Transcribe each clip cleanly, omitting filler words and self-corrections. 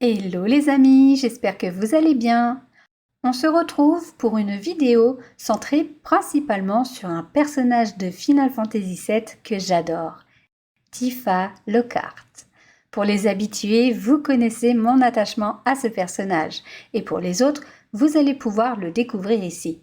Hello les amis, j'espère que vous allez bien. On se retrouve pour une vidéo centrée principalement sur un personnage de Final Fantasy VII que j'adore, Tifa Lockhart. Pour les habitués, vous connaissez mon attachement à ce personnage et pour les autres, vous allez pouvoir le découvrir ici.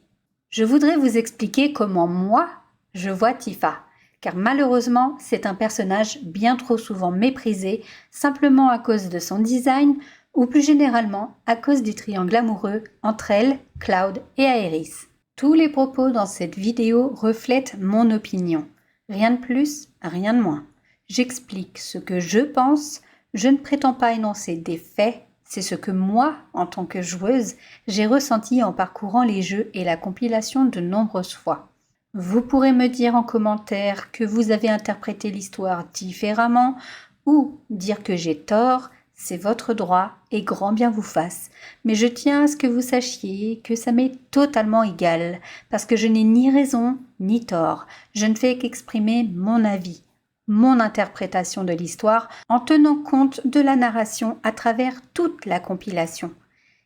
Je voudrais vous expliquer comment moi, je vois Tifa, car malheureusement, c'est un personnage bien trop souvent méprisé simplement à cause de son design ou plus généralement à cause du triangle amoureux entre elle, Cloud et Aerith. Tous les propos dans cette vidéo reflètent mon opinion. Rien de plus, rien de moins. J'explique ce que je pense, je ne prétends pas énoncer des faits, c'est ce que moi, en tant que joueuse, j'ai ressenti en parcourant les jeux et la compilation de nombreuses fois. Vous pourrez me dire en commentaire que vous avez interprété l'histoire différemment ou dire que j'ai tort, c'est votre droit et grand bien vous fasse. Mais je tiens à ce que vous sachiez que ça m'est totalement égal, parce que je n'ai ni raison ni tort. Je ne fais qu'exprimer mon avis, mon interprétation de l'histoire en tenant compte de la narration à travers toute la compilation.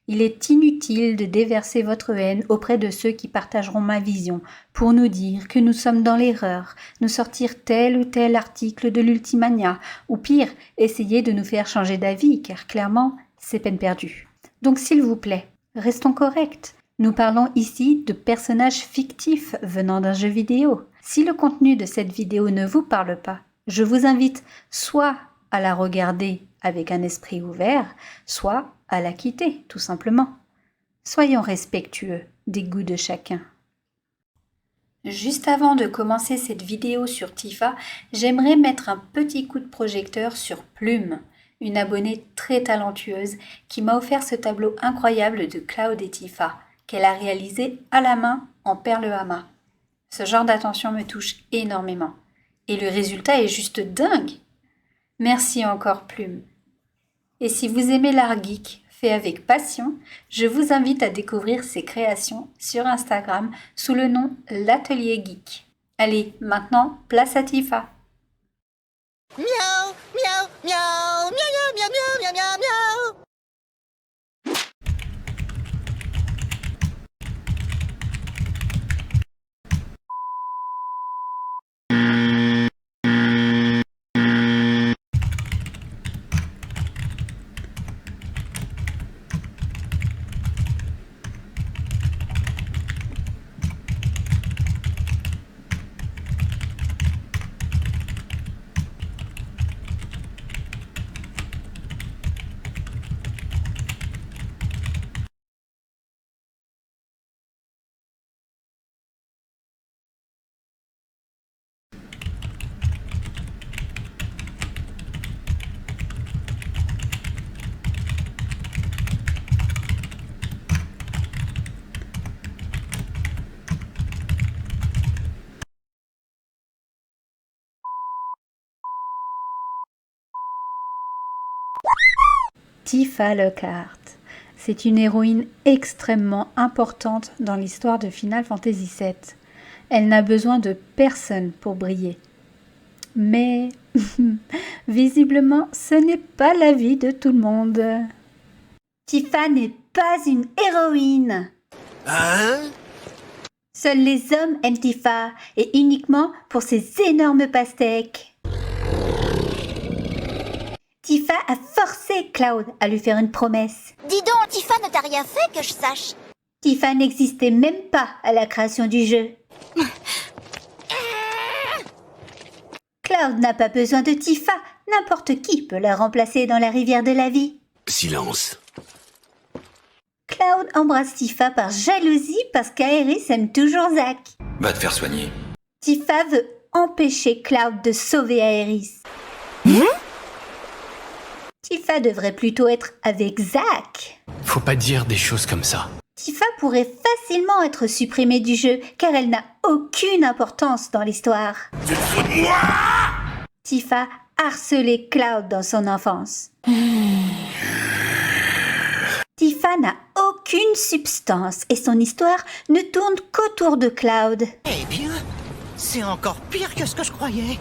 Il est inutile de déverser votre haine auprès de ceux qui partageront ma vision pour nous dire que nous sommes dans l'erreur, nous sortir tel ou tel article de l'Ultimania, ou pire, essayer de nous faire changer d'avis, car clairement, c'est peine perdue. Donc s'il vous plaît, restons corrects. Nous parlons ici de personnages fictifs venant d'un jeu vidéo. Si le contenu de cette vidéo ne vous parle pas, je vous invite soit à la regarder avec un esprit ouvert, soit à la quitter, tout simplement. Soyons respectueux des goûts de chacun. Juste avant de commencer cette vidéo sur Tifa, j'aimerais mettre un petit coup de projecteur sur Plume, une abonnée très talentueuse qui m'a offert ce tableau incroyable de Cloud et Tifa, qu'elle a réalisé à la main en perle hama. Ce genre d'attention me touche énormément. Et le résultat est juste dingue. Merci encore Plume. Et si vous aimez l'art geek fait avec passion, je vous invite à découvrir ses créations sur Instagram sous le nom l'Atelier Geek. Allez, maintenant, place à Tifa. Miaou, miaou, miaou, miaou, miaou, miaou, miaou, miaou, miaou. Tifa Lockhart. C'est une héroïne extrêmement importante dans l'histoire de Final Fantasy VII. Elle n'a besoin de personne pour briller. Mais, visiblement, ce n'est pas l'avis de tout le monde. Tifa n'est pas une héroïne. Hein? Seuls les hommes aiment Tifa, et uniquement pour ses énormes pastèques. Tifa a forcé Cloud à lui faire une promesse. Dis donc, Tifa ne t'a rien fait que je sache. Tifa n'existait même pas à la création du jeu. Cloud n'a pas besoin de Tifa. N'importe qui peut la remplacer dans la rivière de la vie. Silence. Cloud embrasse Tifa par jalousie parce qu'Aerith aime toujours Zack. Va te faire soigner. Tifa veut empêcher Cloud de sauver Aerith. Tifa devrait plutôt être avec Zack. Faut pas dire des choses comme ça. Tifa pourrait facilement être supprimée du jeu car elle n'a aucune importance dans l'histoire. Tu te fous de moi? Tifa harcelait Cloud dans son enfance. Tifa n'a aucune substance et son histoire ne tourne qu'autour de Cloud. Eh bien, c'est encore pire que ce que je croyais.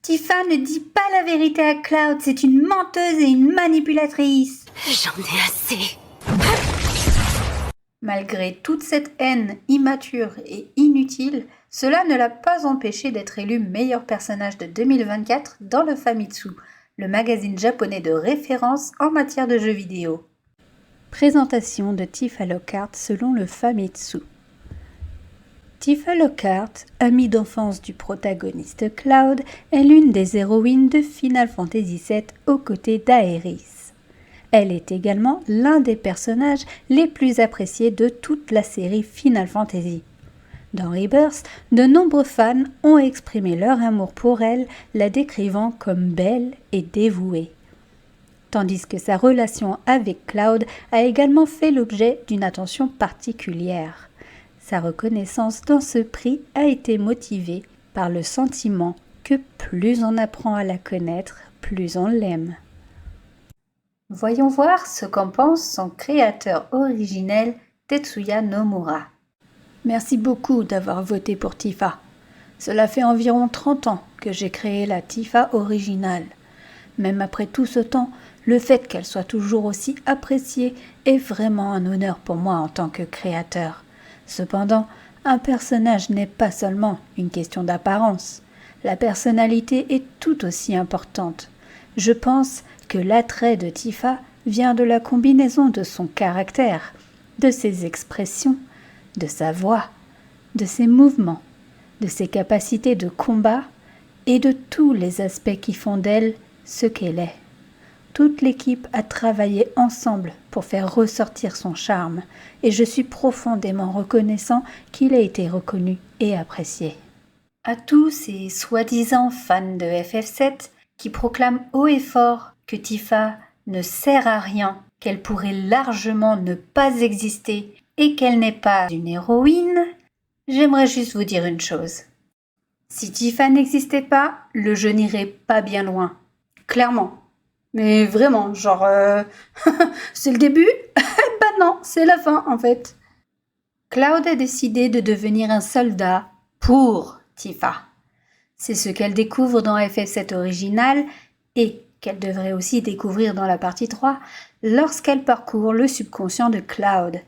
Tifa ne dit pas la vérité à Cloud, c'est une menteuse et une manipulatrice. J'en ai assez. Malgré toute cette haine immature et inutile, cela ne l'a pas empêché d'être élu meilleur personnage de 2024 dans le Famitsu, le magazine japonais de référence en matière de jeux vidéo. Présentation de Tifa Lockhart selon le Famitsu. Tifa Lockhart, amie d'enfance du protagoniste Cloud, est l'une des héroïnes de Final Fantasy VII aux côtés d'Aerith. Elle est également l'un des personnages les plus appréciés de toute la série Final Fantasy. Dans Rebirth, de nombreux fans ont exprimé leur amour pour elle, la décrivant comme belle et dévouée. Tandis que sa relation avec Cloud a également fait l'objet d'une attention particulière. Sa reconnaissance dans ce prix a été motivée par le sentiment que plus on apprend à la connaître, plus on l'aime. Voyons voir ce qu'en pense son créateur originel, Tetsuya Nomura. Merci beaucoup d'avoir voté pour Tifa. Cela fait environ 30 ans que j'ai créé la Tifa originale. Même après tout ce temps, le fait qu'elle soit toujours aussi appréciée est vraiment un honneur pour moi en tant que créateur. Cependant, un personnage n'est pas seulement une question d'apparence. La personnalité est tout aussi importante. Je pense que l'attrait de Tifa vient de la combinaison de son caractère, de ses expressions, de sa voix, de ses mouvements, de ses capacités de combat et de tous les aspects qui font d'elle ce qu'elle est. Toute l'équipe a travaillé ensemble pour faire ressortir son charme et je suis profondément reconnaissant qu'il ait été reconnu et apprécié. À tous ces soi-disant fans de FF7 qui proclament haut et fort que Tifa ne sert à rien, qu'elle pourrait largement ne pas exister et qu'elle n'est pas une héroïne, j'aimerais juste vous dire une chose. Si Tifa n'existait pas, le jeu n'irait pas bien loin. Clairement. Mais vraiment, genre, c'est le début? Bah non, c'est la fin en fait. Cloud a décidé de devenir un soldat pour Tifa. C'est ce qu'elle découvre dans FF7 original et qu'elle devrait aussi découvrir dans la partie 3 lorsqu'elle parcourt le subconscient de Cloud.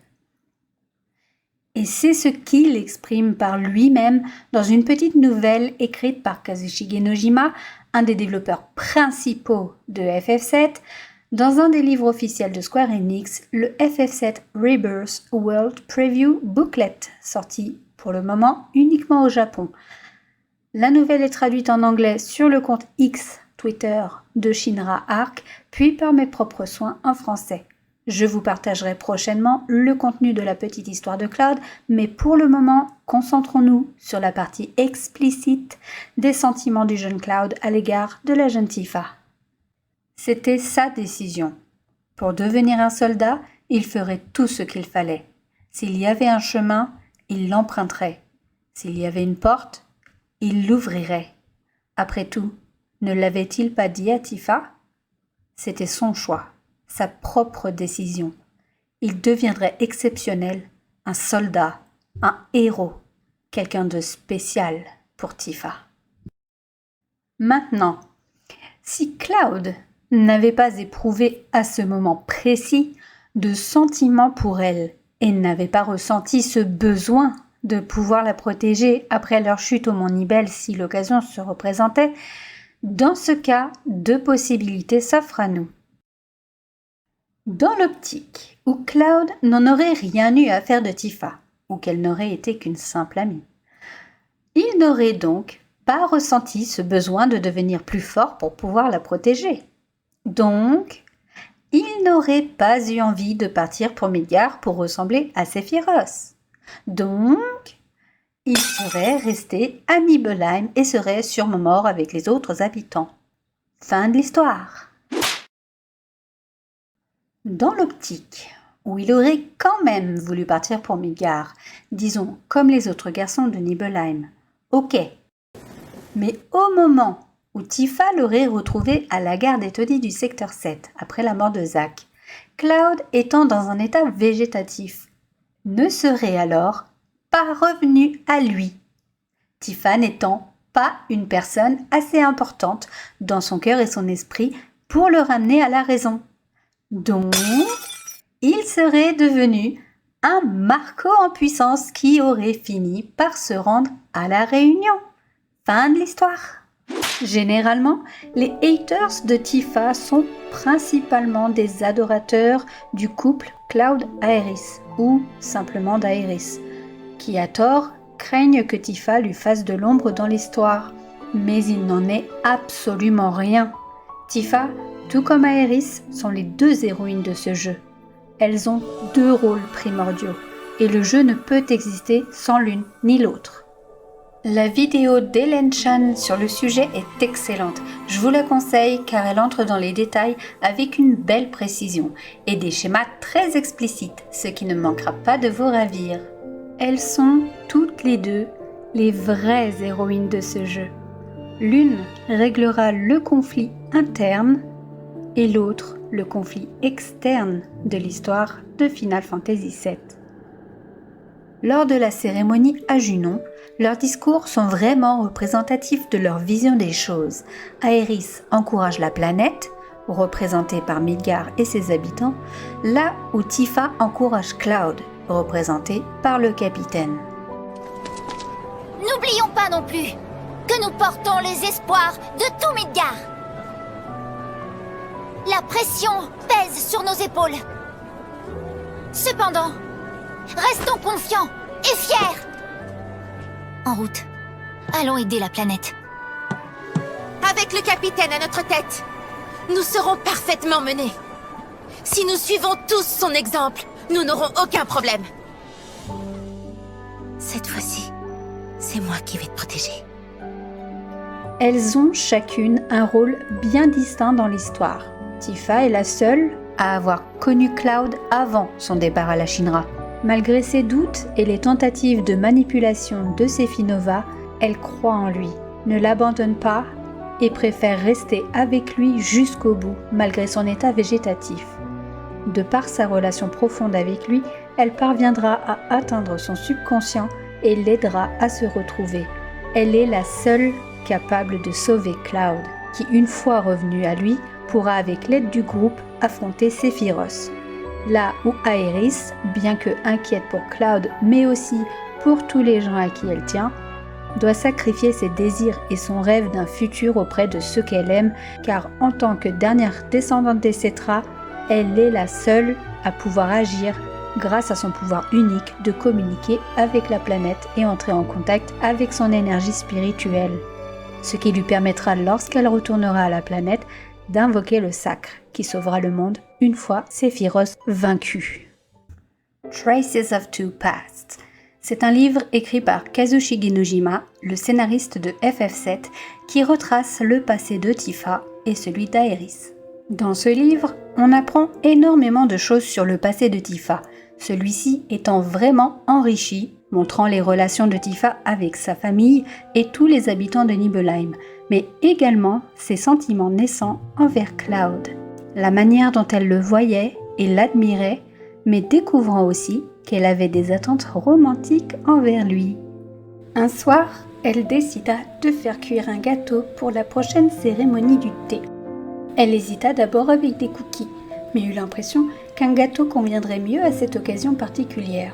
Et c'est ce qu'il exprime par lui-même dans une petite nouvelle écrite par Kazushige Nojima, un des développeurs principaux de FF7, dans un des livres officiels de Square Enix, le FF7 Rebirth World Preview Booklet, sorti pour le moment uniquement au Japon. La nouvelle est traduite en anglais sur le compte X Twitter de Shinra Arc, puis par mes propres soins en français. Je vous partagerai prochainement le contenu de la petite histoire de Cloud, mais pour le moment, concentrons-nous sur la partie explicite des sentiments du jeune Cloud à l'égard de la jeune Tifa. C'était sa décision. Pour devenir un soldat, il ferait tout ce qu'il fallait. S'il y avait un chemin, il l'emprunterait. S'il y avait une porte, il l'ouvrirait. Après tout, ne l'avait-il pas dit à Tifa ? C'était son choix. Sa propre décision. Il deviendrait exceptionnel, un soldat, un héros, quelqu'un de spécial pour Tifa. Maintenant, si Cloud n'avait pas éprouvé à ce moment précis de sentiments pour elle et n'avait pas ressenti ce besoin de pouvoir la protéger après leur chute au Mont Nibel si l'occasion se représentait, dans ce cas, deux possibilités s'offrent à nous. Dans l'optique où Cloud n'en aurait rien eu à faire de Tifa, ou qu'elle n'aurait été qu'une simple amie, il n'aurait donc pas ressenti ce besoin de devenir plus fort pour pouvoir la protéger. Donc, il n'aurait pas eu envie de partir pour Midgar pour ressembler à Sephiroth. Donc, il serait resté à Nibelheim et serait sûrement mort avec les autres habitants. Fin de l'histoire. Dans l'optique où il aurait quand même voulu partir pour Midgar, disons comme les autres garçons de Nibelheim, ok. Mais au moment où Tifa l'aurait retrouvé à la gare des taudis du secteur 7 après la mort de Zack, Cloud étant dans un état végétatif, ne serait alors pas revenu à lui, Tifa n'étant pas une personne assez importante dans son cœur et son esprit pour le ramener à la raison. Donc, il serait devenu un Marco en puissance qui aurait fini par se rendre à la réunion. Fin de l'histoire. Généralement, les haters de Tifa sont principalement des adorateurs du couple Cloud-Aerys ou simplement d'Aerys, qui à tort craignent que Tifa lui fasse de l'ombre dans l'histoire. Mais il n'en est absolument rien. Tifa, tout comme Aerys, sont les deux héroïnes de ce jeu. Elles ont deux rôles primordiaux et le jeu ne peut exister sans l'une ni l'autre. La vidéo d'Hélène Chan sur le sujet est excellente. Je vous la conseille car elle entre dans les détails avec une belle précision et des schémas très explicites, ce qui ne manquera pas de vous ravir. Elles sont toutes les deux les vraies héroïnes de ce jeu. L'une réglera le conflit interne et l'autre le conflit externe de l'histoire de Final Fantasy VII. Lors de la cérémonie à Junon, leurs discours sont vraiment représentatifs de leur vision des choses. Aerys encourage la planète, représentée par Midgar et ses habitants, là où Tifa encourage Cloud, représenté par le capitaine. N'oublions pas non plus que nous portons les espoirs de tout Midgar. La pression pèse sur nos épaules. Cependant, restons confiants et fiers. En route, allons aider la planète. Avec le capitaine à notre tête, nous serons parfaitement menés. Si nous suivons tous son exemple, nous n'aurons aucun problème. Cette fois-ci, c'est moi qui vais te protéger. Elles ont chacune un rôle bien distinct dans l'histoire. Tifa est la seule à avoir connu Cloud avant son départ à la Shinra. Malgré ses doutes et les tentatives de manipulation de Sephinova, elle croit en lui, ne l'abandonne pas et préfère rester avec lui jusqu'au bout, malgré son état végétatif. De par sa relation profonde avec lui, elle parviendra à atteindre son subconscient et l'aidera à se retrouver. Elle est la seule capable de sauver Cloud, qui une fois revenu à lui, pourra avec l'aide du groupe affronter Sephiroth. Là où Aerys, bien que inquiète pour Cloud, mais aussi pour tous les gens à qui elle tient, doit sacrifier ses désirs et son rêve d'un futur auprès de ceux qu'elle aime, car en tant que dernière descendante des Cetra, elle est la seule à pouvoir agir grâce à son pouvoir unique de communiquer avec la planète et entrer en contact avec son énergie spirituelle, ce qui lui permettra lorsqu'elle retournera à la planète d'invoquer le sacre qui sauvera le monde une fois Sephiroth vaincu. Traces of Two Pasts. C'est un livre écrit par Kazushige Nojima, le scénariste de FF7, qui retrace le passé de Tifa et celui d'Aerys. Dans ce livre, on apprend énormément de choses sur le passé de Tifa, celui-ci étant vraiment enrichi, montrant les relations de Tifa avec sa famille et tous les habitants de Nibelheim, mais également ses sentiments naissants envers Cloud, la manière dont elle le voyait et l'admirait, mais découvrant aussi qu'elle avait des attentes romantiques envers lui. Un soir, elle décida de faire cuire un gâteau pour la prochaine cérémonie du thé. Elle hésita d'abord avec des cookies, mais eut l'impression qu'un gâteau conviendrait mieux à cette occasion particulière.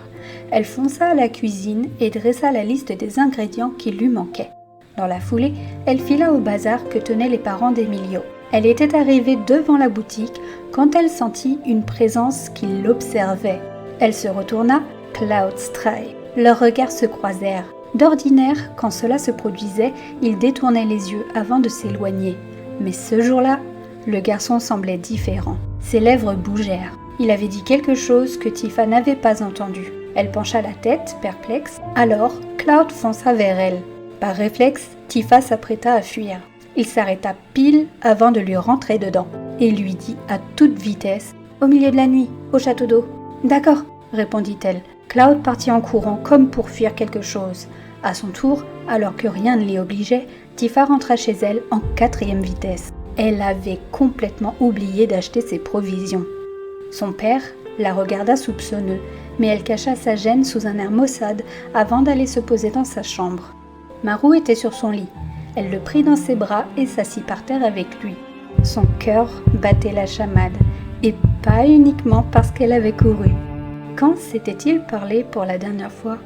Elle fonça à la cuisine et dressa la liste des ingrédients qui lui manquaient. Dans la foulée, elle fila au bazar que tenaient les parents d'Emilio. Elle était arrivée devant la boutique quand elle sentit une présence qui l'observait. Elle se retourna, Cloud Stripe. Leurs regards se croisèrent. D'ordinaire, quand cela se produisait, il détournait les yeux avant de s'éloigner. Mais ce jour-là, le garçon semblait différent. Ses lèvres bougèrent. Il avait dit quelque chose que Tifa n'avait pas entendu. Elle pencha la tête, perplexe. Alors, Cloud fonça vers elle. Par réflexe, Tifa s'apprêta à fuir. Il s'arrêta pile avant de lui rentrer dedans et lui dit à toute vitesse « Au milieu de la nuit, au château d'eau. »« D'accord, » répondit-elle. Cloud partit en courant comme pour fuir quelque chose. À son tour, alors que rien ne l'y obligeait, Tifa rentra chez elle en 4e vitesse. Elle avait complètement oublié d'acheter ses provisions. Son père la regarda soupçonneux, mais elle cacha sa gêne sous un air maussade avant d'aller se poser dans sa chambre. Maru était sur son lit. Elle le prit dans ses bras et s'assit par terre avec lui. Son cœur battait la chamade, et pas uniquement parce qu'elle avait couru. Quand s'était-il parlé pour la dernière fois?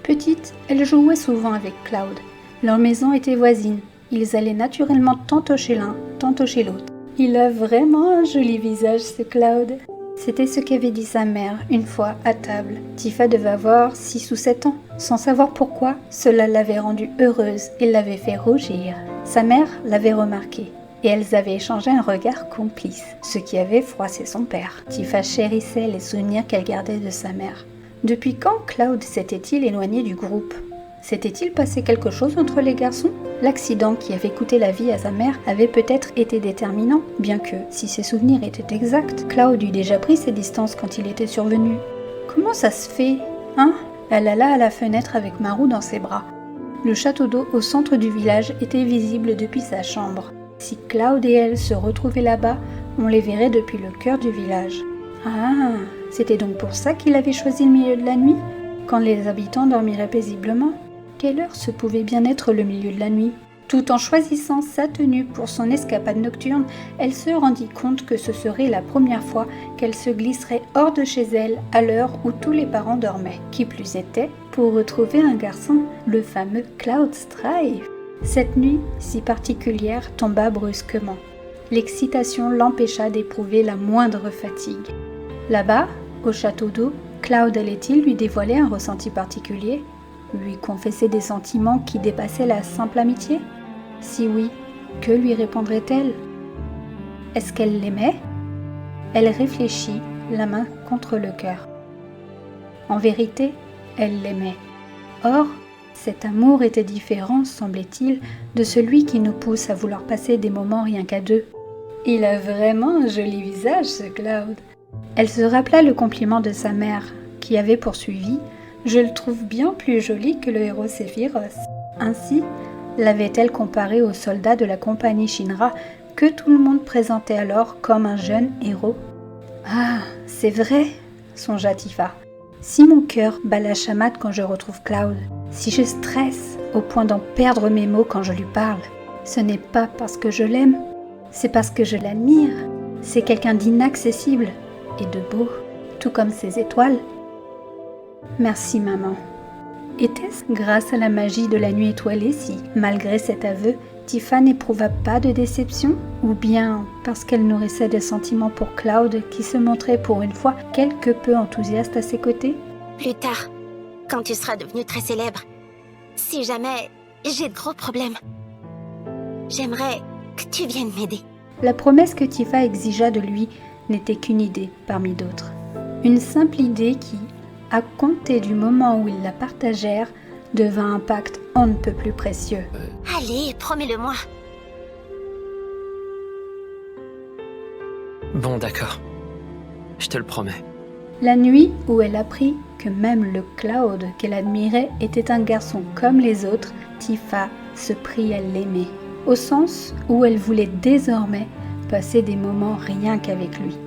Petite, elle jouait souvent avec Cloud. Leur maison était voisine. Ils allaient naturellement tantôt chez l'un, tantôt chez l'autre. Il a vraiment un joli visage, ce Cloud. C'était ce qu'avait dit sa mère une fois à table. Tifa devait avoir 6 ou 7 ans. Sans savoir pourquoi, cela l'avait rendue heureuse et l'avait fait rougir. Sa mère l'avait remarqué et elles avaient échangé un regard complice, ce qui avait froissé son père. Tifa chérissait les souvenirs qu'elle gardait de sa mère. Depuis quand Cloud s'était-il éloigné du groupe? S'était-il passé quelque chose entre les garçons? L'accident qui avait coûté la vie à sa mère avait peut-être été déterminant, bien que, si ses souvenirs étaient exacts, Cloud eût déjà pris ses distances quand il était survenu. Comment ça se fait, hein? Elle alla à la fenêtre avec Maru dans ses bras. Le château d'eau au centre du village était visible depuis sa chambre. Si Cloud et elle se retrouvaient là-bas, on les verrait depuis le cœur du village. Ah, c'était donc pour ça qu'il avait choisi le milieu de la nuit, quand les habitants dormiraient paisiblement. Quelle heure se pouvait bien être le milieu de la nuit? Tout en choisissant sa tenue pour son escapade nocturne, elle se rendit compte que ce serait la première fois qu'elle se glisserait hors de chez elle à l'heure où tous les parents dormaient. Qui plus était, pour retrouver un garçon, le fameux Cloud Strife. Cette nuit si particulière tomba brusquement. L'excitation l'empêcha d'éprouver la moindre fatigue. Là-bas, au château d'eau, Cloud allait-il lui dévoiler un ressenti particulier? Lui confesser des sentiments qui dépassaient la simple amitié? Si oui, que lui répondrait-elle? Est-ce qu'elle l'aimait? Elle réfléchit, la main contre le cœur. En vérité, elle l'aimait. Or, cet amour était différent, semblait-il, de celui qui nous pousse à vouloir passer des moments rien qu'à deux. Il a vraiment un joli visage, ce Cloud. Elle se rappela le compliment de sa mère, qui avait poursuivi: je le trouve bien plus joli que le héros Sephiroth. Ainsi, l'avait-elle comparé au soldat de la compagnie Shinra que tout le monde présentait alors comme un jeune héros? Ah, c'est vrai, songea Tifa. Si mon cœur bat la chamade quand je retrouve Cloud, si je stresse au point d'en perdre mes mots quand je lui parle, ce n'est pas parce que je l'aime, c'est parce que je l'admire. C'est quelqu'un d'inaccessible et de beau, tout comme ses étoiles. Merci maman. Était-ce grâce à la magie de la nuit étoilée si, malgré cet aveu, Tifa n'éprouva pas de déception? Ou bien parce qu'elle nourrissait des sentiments pour Cloud qui se montrait pour une fois quelque peu enthousiaste à ses côtés? Plus tard, quand tu seras devenu très célèbre, si jamais j'ai de gros problèmes, j'aimerais que tu viennes m'aider. La promesse que Tifa exigea de lui n'était qu'une idée parmi d'autres. Une simple idée qui, à compter du moment où ils la partagèrent, devint un pacte on ne peut plus précieux. Allez, promets-le-moi. Bon, d'accord. Je te le promets. La nuit où elle apprit que même le Cloud qu'elle admirait était un garçon comme les autres, Tifa se prit à l'aimer, au sens où elle voulait désormais passer des moments rien qu'avec lui.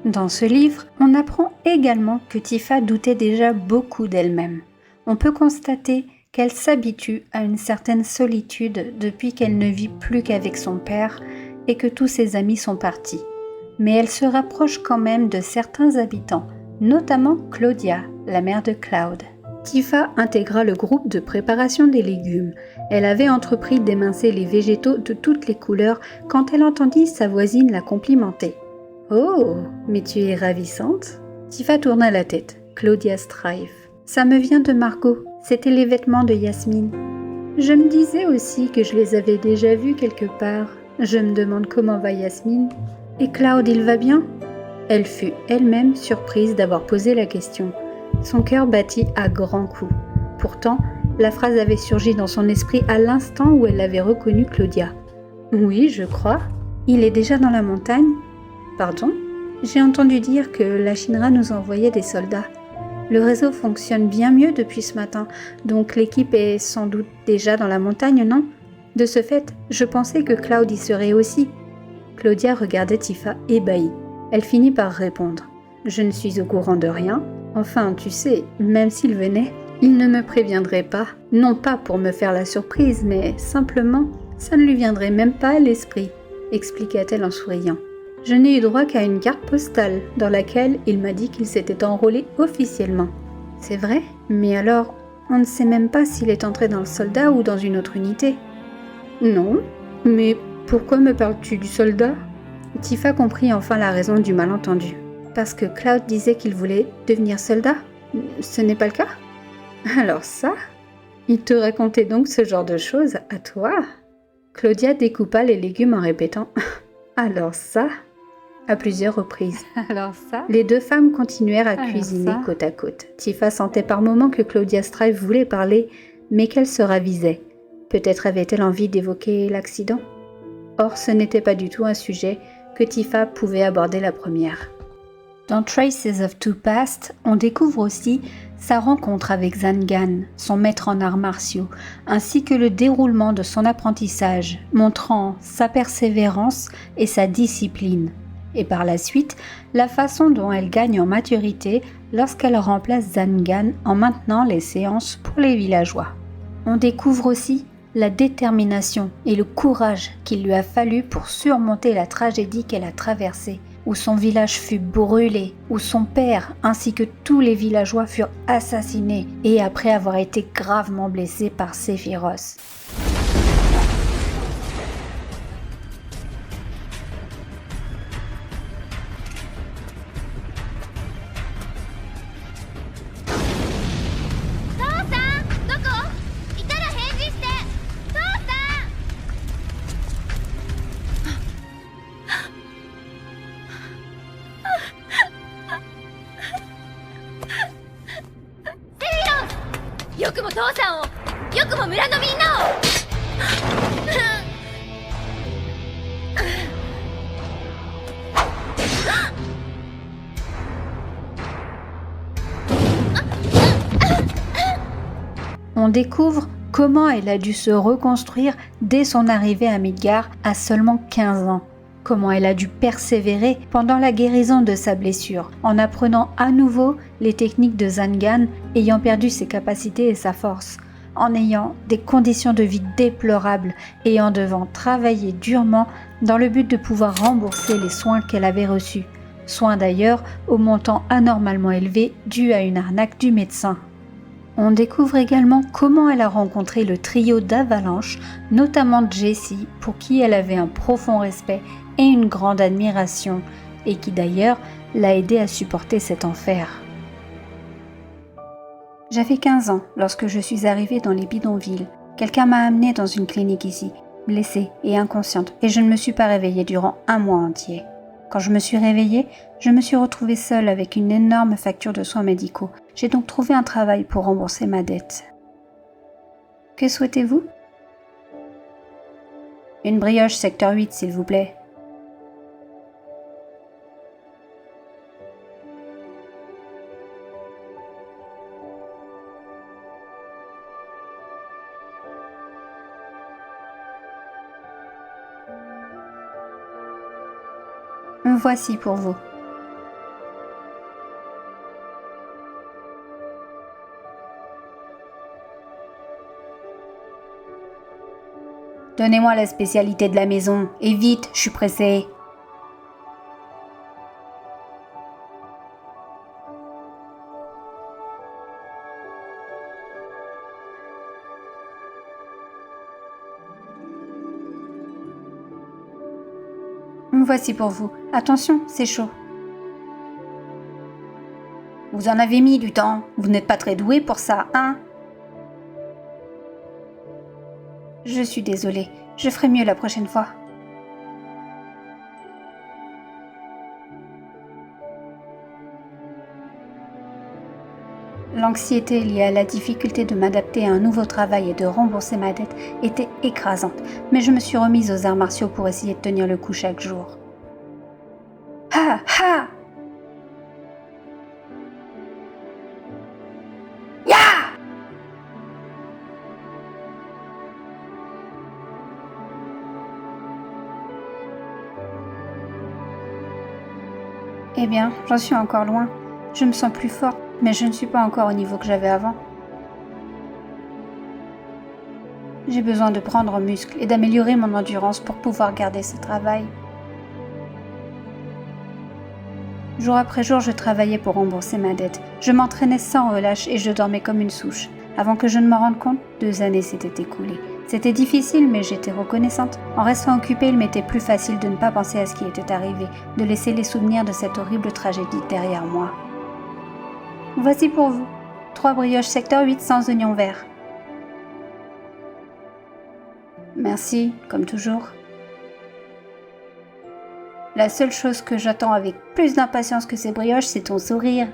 Dans ce livre, on apprend également que Tifa doutait déjà beaucoup d'elle-même. On peut constater qu'elle s'habitue à une certaine solitude depuis qu'elle ne vit plus qu'avec son père et que tous ses amis sont partis. Mais elle se rapproche quand même de certains habitants, notamment Claudia, la mère de Cloud. Tifa intégra le groupe de préparation des légumes. Elle avait entrepris d'émincer les végétaux de toutes les couleurs quand elle entendit sa voisine la complimenter. « Oh, mais tu es ravissante !» Tifa tourna la tête. Claudia Strife. « Ça me vient de Margot. C'était les vêtements de Yasmine. Je me disais aussi que je les avais déjà vus quelque part. Je me demande comment va Yasmine. Et Cloud, il va bien ?» Elle fut elle-même surprise d'avoir posé la question. Son cœur battit à grands coups. Pourtant, la phrase avait surgi dans son esprit à l'instant où elle avait reconnu Claudia. « Oui, je crois. Il est déjà dans la montagne. » « Pardon ? J'ai entendu dire que la Shinra nous envoyait des soldats. Le réseau fonctionne bien mieux depuis ce matin, donc l'équipe est sans doute déjà dans la montagne, non ? De ce fait, je pensais que Cloud y serait aussi. » Claudia regardait Tifa ébahie. Elle finit par répondre. « Je ne suis au courant de rien. Enfin, tu sais, même s'il venait, il ne me préviendrait pas. Non pas pour me faire la surprise, mais simplement, ça ne lui viendrait même pas à l'esprit, » expliqua-t-elle en souriant. « Je n'ai eu droit qu'à une carte postale dans laquelle il m'a dit qu'il s'était enrôlé officiellement. C'est vrai? Mais alors, on ne sait même pas s'il est entré dans le soldat ou dans une autre unité. Non, mais pourquoi me parles-tu du soldat? Tifa comprit enfin la raison du malentendu. Parce que Cloud disait qu'il voulait devenir soldat? Ce n'est pas le cas? Alors ça? Il te racontait donc ce genre de choses à toi? Claudia découpa les légumes en répétant « Alors ça ?» à plusieurs reprises. Alors ça? Les deux femmes continuèrent à cuisiner côte à côte. Tifa sentait par moments que Claudia Strive voulait parler, mais qu'elle se ravisait. Peut-être avait-elle envie d'évoquer l'accident? Or, ce n'était pas du tout un sujet que Tifa pouvait aborder la première. Dans Traces of Two Past, on découvre aussi sa rencontre avec Zangan, son maître en arts martiaux, ainsi que le déroulement de son apprentissage, montrant sa persévérance et sa discipline. Et par la suite, la façon dont elle gagne en maturité lorsqu'elle remplace Zangan en maintenant les séances pour les villageois. On découvre aussi la détermination et le courage qu'il lui a fallu pour surmonter la tragédie qu'elle a traversée, où son village fut brûlé, où son père ainsi que tous les villageois furent assassinés et après avoir été gravement blessés par Sephiroth. On découvre comment elle a dû se reconstruire dès son arrivée à Midgar à seulement 15 ans. Comment elle a dû persévérer pendant la guérison de sa blessure, en apprenant à nouveau les techniques de Zangan, ayant perdu ses capacités et sa force, en ayant des conditions de vie déplorables et en devant travailler durement dans le but de pouvoir rembourser les soins qu'elle avait reçus. Soins d'ailleurs au montant anormalement élevé dû à une arnaque du médecin. On découvre également comment elle a rencontré le trio d'Avalanche, notamment Jessie, pour qui elle avait un profond respect et une grande admiration, et qui d'ailleurs l'a aidée à supporter cet enfer. J'avais 15 ans lorsque je suis arrivée dans les bidonvilles. Quelqu'un m'a amenée dans une clinique ici, blessée et inconsciente, et je ne me suis pas réveillée durant un mois entier. Quand je me suis réveillée, je me suis retrouvée seule avec une énorme facture de soins médicaux. J'ai donc trouvé un travail pour rembourser ma dette. Que souhaitez-vous? Une brioche secteur 8, s'il vous plaît. Voici pour vous. Donnez-moi la spécialité de la maison, et vite, je suis pressée. Voici pour vous. Attention, c'est chaud. Vous en avez mis du temps. Vous n'êtes pas très doué pour ça, hein? Je suis désolée. Je ferai mieux la prochaine fois. L'anxiété liée à la difficulté de m'adapter à un nouveau travail et de rembourser ma dette était écrasante, mais je me suis remise aux arts martiaux pour essayer de tenir le coup chaque jour. Ha ha! Ya! Eh bien, j'en suis encore loin. Je me sens plus forte, mais je ne suis pas encore au niveau que j'avais avant. J'ai besoin de prendre muscle et d'améliorer mon endurance pour pouvoir garder ce travail. Jour après jour, je travaillais pour rembourser ma dette. Je m'entraînais sans relâche et je dormais comme une souche. Avant que je ne m'en rende compte, 2 années s'étaient écoulées. C'était difficile, mais j'étais reconnaissante. En restant occupée, il m'était plus facile de ne pas penser à ce qui était arrivé, de laisser les souvenirs de cette horrible tragédie derrière moi. Voici pour vous. 3 brioches secteur 8 sans oignons verts. Merci, comme toujours. La seule chose que j'attends avec plus d'impatience que ces brioches, c'est ton sourire.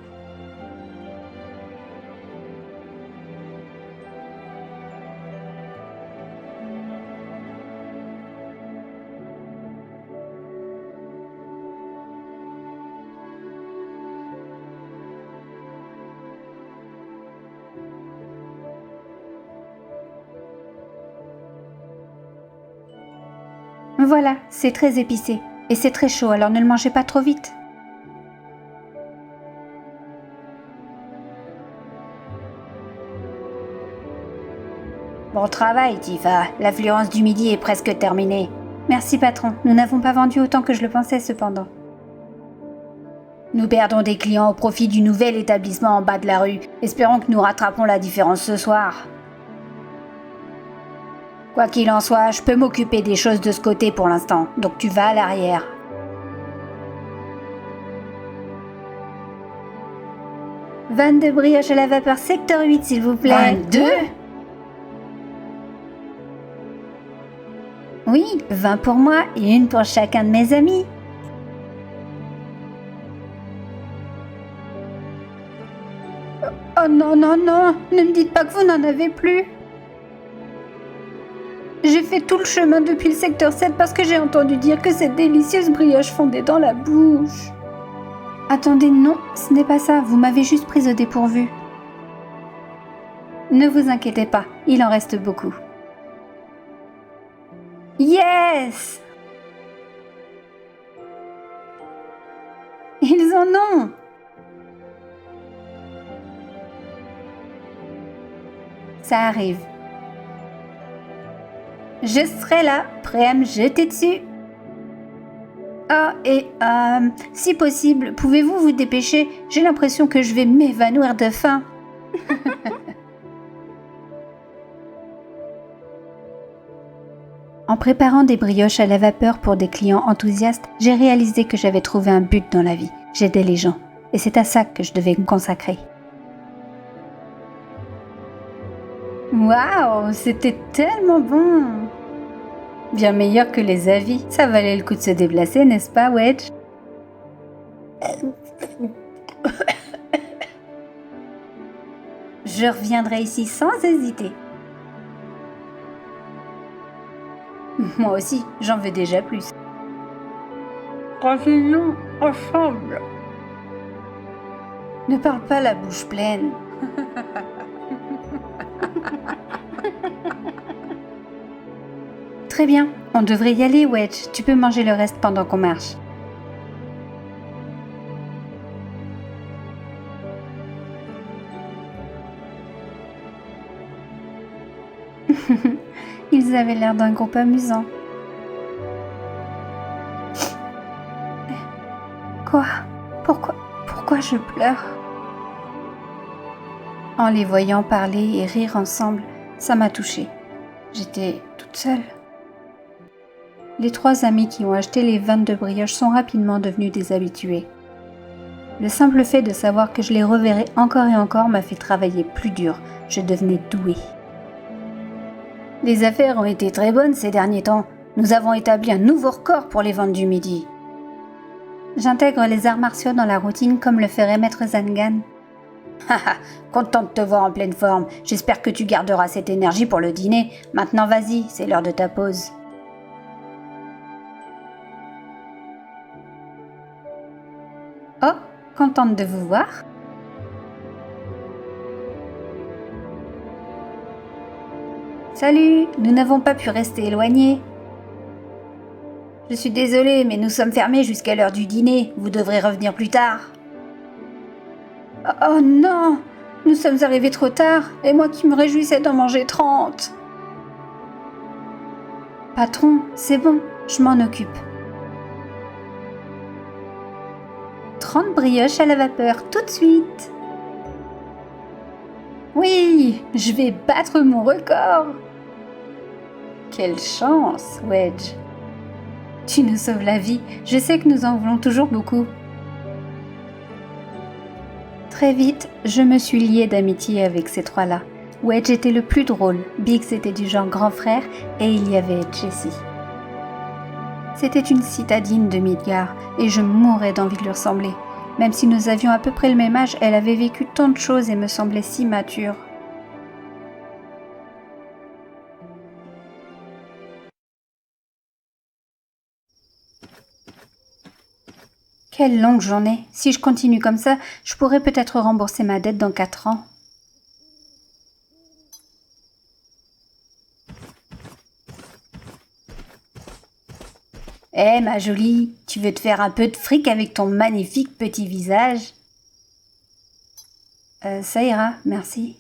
Voilà, c'est très épicé. Et c'est très chaud, alors ne le mangez pas trop vite. Bon travail, Tifa. L'affluence du midi est presque terminée. Merci, patron. Nous n'avons pas vendu autant que je le pensais, cependant. Nous perdons des clients au profit du nouvel établissement en bas de la rue. Espérons que nous rattrapons la différence ce soir. Quoi qu'il en soit, je peux m'occuper des choses de ce côté pour l'instant, donc tu vas à l'arrière. « 22 brioches à la vapeur secteur 8, s'il vous plaît. » 22 ? Oui, 20 pour moi et 1 pour chacun de mes amis. Oh non, non, non, ne me dites pas que vous n'en avez plus. J'ai fait tout le chemin depuis le secteur 7 parce que j'ai entendu dire que cette délicieuse brioche fondait dans la bouche. Attendez, non, ce n'est pas ça, vous m'avez juste prise au dépourvu. Ne vous inquiétez pas, il en reste beaucoup. Yes! Ils en ont! Ça arrive. Je serai là, prêt à me jeter dessus. Ah, et si possible, pouvez-vous vous dépêcher? J'ai l'impression que je vais m'évanouir de faim. En préparant des brioches à la vapeur pour des clients enthousiastes, j'ai réalisé que j'avais trouvé un but dans la vie. J'aidais les gens. Et c'est à ça que je devais me consacrer. Waouh, c'était tellement bon! Bien meilleur que les avis. Ça valait le coup de se déplacer, n'est-ce pas, Wedge? Je reviendrai ici sans hésiter. Moi aussi, j'en veux déjà plus. Revenons ensemble. Ne parle pas la bouche pleine. Très bien, on devrait y aller, Wedge. Tu peux manger le reste pendant qu'on marche. Ils avaient l'air d'un groupe amusant. Quoi? Pourquoi je pleure? En les voyant parler et rire ensemble, ça m'a touchée. J'étais toute seule. Les 3 amis qui ont acheté les 22 brioches sont rapidement devenus des habitués. Le simple fait de savoir que je les reverrais encore et encore m'a fait travailler plus dur. Je devenais douée. Les affaires ont été très bonnes ces derniers temps. Nous avons établi un nouveau record pour les ventes du midi. J'intègre les arts martiaux dans la routine comme le ferait Maître Zangan. Haha, content de te voir en pleine forme. J'espère que tu garderas cette énergie pour le dîner. Maintenant vas-y, c'est l'heure de ta pause. Oh, contente de vous voir. Salut, nous n'avons pas pu rester éloignés. Je suis désolée, mais nous sommes fermés jusqu'à l'heure du dîner. Vous devrez revenir plus tard. Oh non, nous sommes arrivés trop tard, et moi qui me réjouissais d'en manger 30. Patron, c'est bon, je m'en occupe. 30 brioches à la vapeur tout de suite. Oui, je vais battre mon record. Quelle chance, Wedge. Tu nous sauves la vie. Je sais que nous en voulons toujours beaucoup. Très vite, je me suis liée d'amitié avec ces trois-là. Wedge était le plus drôle, Biggs était du genre grand frère et il y avait Jessie. C'était une citadine de Midgar et je mourais d'envie de lui ressembler. Même si nous avions à peu près le même âge, elle avait vécu tant de choses et me semblait si mature. Quelle longue journée. Si je continue comme ça, je pourrais peut-être rembourser ma dette dans 4 ans. Eh ma jolie, tu veux te faire un peu de fric avec ton magnifique petit visage? Ça ira, merci.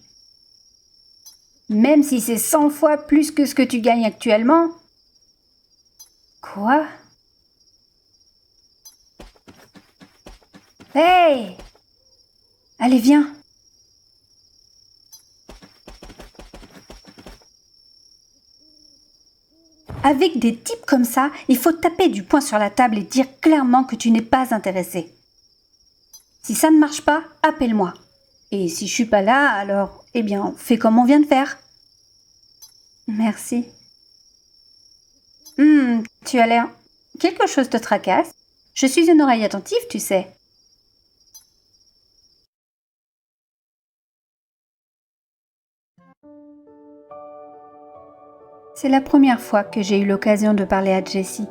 Même si c'est 100 fois plus que ce que tu gagnes actuellement? Quoi? Hey! Allez, viens! Avec des types comme ça, il faut taper du poing sur la table et dire clairement que tu n'es pas intéressé. Si ça ne marche pas, appelle-moi. Et si je suis pas là, alors, eh bien, fais comme on vient de faire. Merci. Tu as l'air... Quelque chose te tracasse. Je suis une oreille attentive, tu sais. C'est la première fois que j'ai eu l'occasion de parler à Jessie.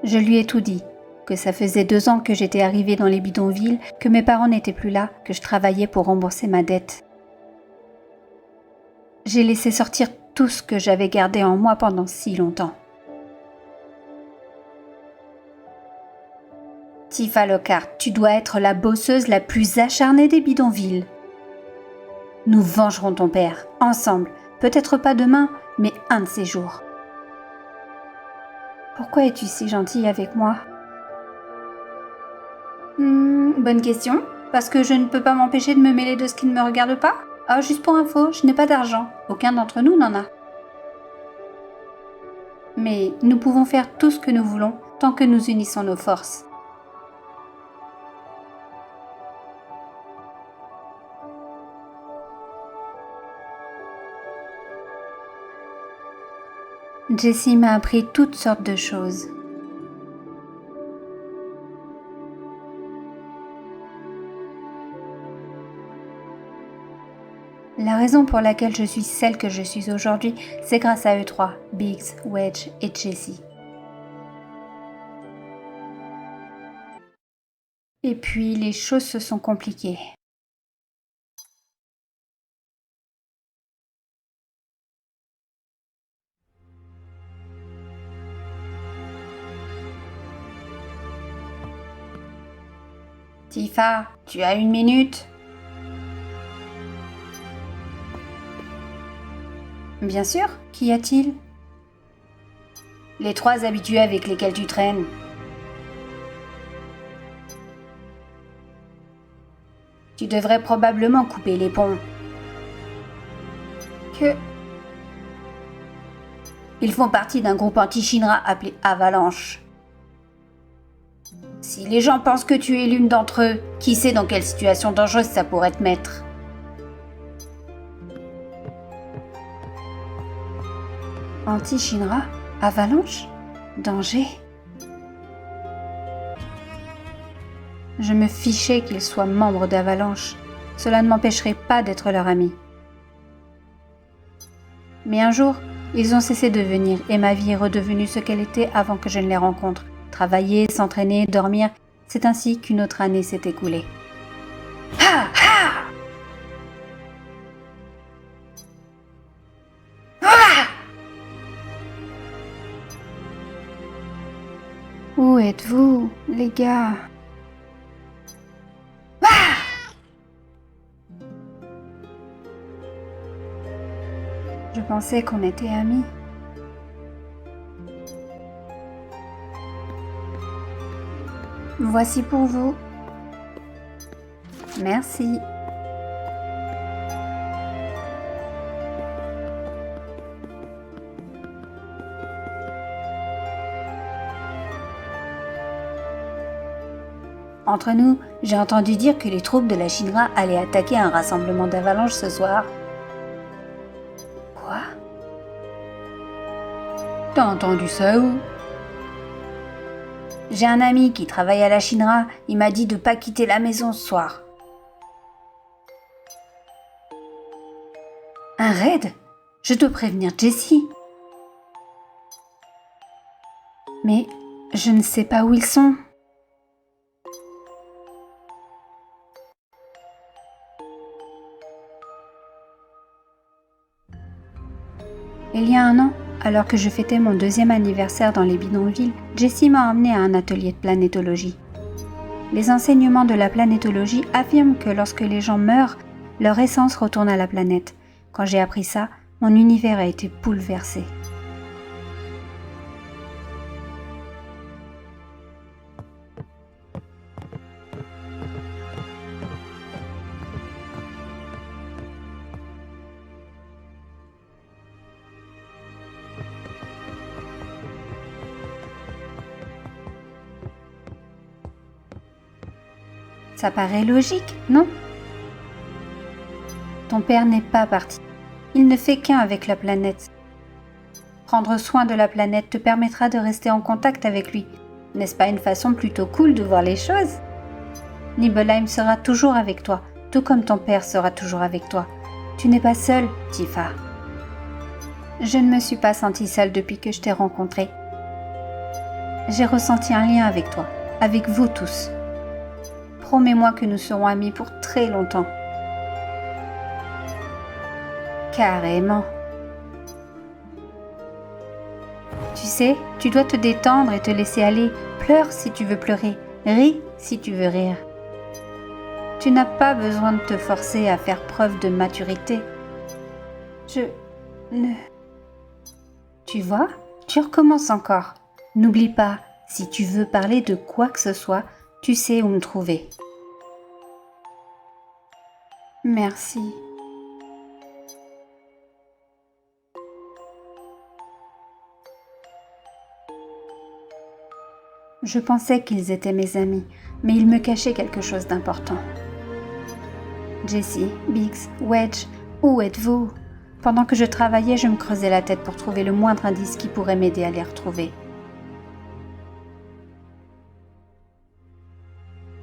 Je lui ai tout dit, que ça faisait 2 ans que j'étais arrivée dans les bidonvilles, que mes parents n'étaient plus là, que je travaillais pour rembourser ma dette. J'ai laissé sortir tout ce que j'avais gardé en moi pendant si longtemps. Tifa Lockhart, tu dois être la bosseuse la plus acharnée des bidonvilles. Nous vengerons ton père, ensemble. Peut-être pas demain, mais un de ces jours. Pourquoi es-tu si gentille avec moi? Bonne question. Parce que je ne peux pas m'empêcher de me mêler de ce qui ne me regarde pas? Ah, juste pour info, je n'ai pas d'argent. Aucun d'entre nous n'en a. Mais nous pouvons faire tout ce que nous voulons tant que nous unissons nos forces. Jessie m'a appris toutes sortes de choses. La raison pour laquelle je suis celle que je suis aujourd'hui, c'est grâce à eux trois, Biggs, Wedge et Jessie. Et puis les choses se sont compliquées. Tifa, tu as 1 minute? Bien sûr, qu'y a-t-il? Les 3 habitués avec lesquels tu traînes. Tu devrais probablement couper les ponts. Ils font partie d'un groupe anti-Shinra appelé Avalanche. Si les gens pensent que tu es l'une d'entre eux, qui sait dans quelle situation dangereuse ça pourrait te mettre? Anti-Shinra? Avalanche? Danger? Je me fichais qu'ils soient membres d'Avalanche. Cela ne m'empêcherait pas d'être leur ami. Mais un jour, ils ont cessé de venir et ma vie est redevenue ce qu'elle était avant que je ne les rencontre. Travailler, s'entraîner, dormir, c'est ainsi qu'une autre année s'est écoulée. Ha! Ha! Ah! Où êtes-vous, les gars? Ah! Je pensais qu'on était amis. Voici pour vous. Merci. Entre nous, j'ai entendu dire que les troupes de la Shinra allaient attaquer un rassemblement d'avalanches ce soir. Quoi? T'as entendu ça où? J'ai un ami qui travaille à la Shinra, il m'a dit de pas quitter la maison ce soir. Un raid? Je dois prévenir Jessie. Mais je ne sais pas où ils sont. Il y a un an, alors que je fêtais mon 2e anniversaire dans les bidonvilles, Jessie m'a emmenée à un atelier de planétologie. Les enseignements de la planétologie affirment que lorsque les gens meurent, leur essence retourne à la planète. Quand j'ai appris ça, mon univers a été bouleversé. Ça paraît logique, non? Ton père n'est pas parti. Il ne fait qu'un avec la planète. Prendre soin de la planète te permettra de rester en contact avec lui. N'est-ce pas une façon plutôt cool de voir les choses? Nibelheim sera toujours avec toi, tout comme ton père sera toujours avec toi. Tu n'es pas seule, Tifa. Je ne me suis pas sentie seule depuis que je t'ai rencontrée. J'ai ressenti un lien avec toi, avec vous tous. Promets-moi que nous serons amis pour très longtemps. Carrément. Tu sais, tu dois te détendre et te laisser aller. Pleure si tu veux pleurer. Ris si tu veux rire. Tu n'as pas besoin de te forcer à faire preuve de maturité. Je ne... Tu vois, tu recommences encore. N'oublie pas, si tu veux parler de quoi que ce soit, tu sais où me trouver. Merci. Je pensais qu'ils étaient mes amis, mais ils me cachaient quelque chose d'important. Jessie, Biggs, Wedge, où êtes-vous? Pendant que je travaillais, je me creusais la tête pour trouver le moindre indice qui pourrait m'aider à les retrouver.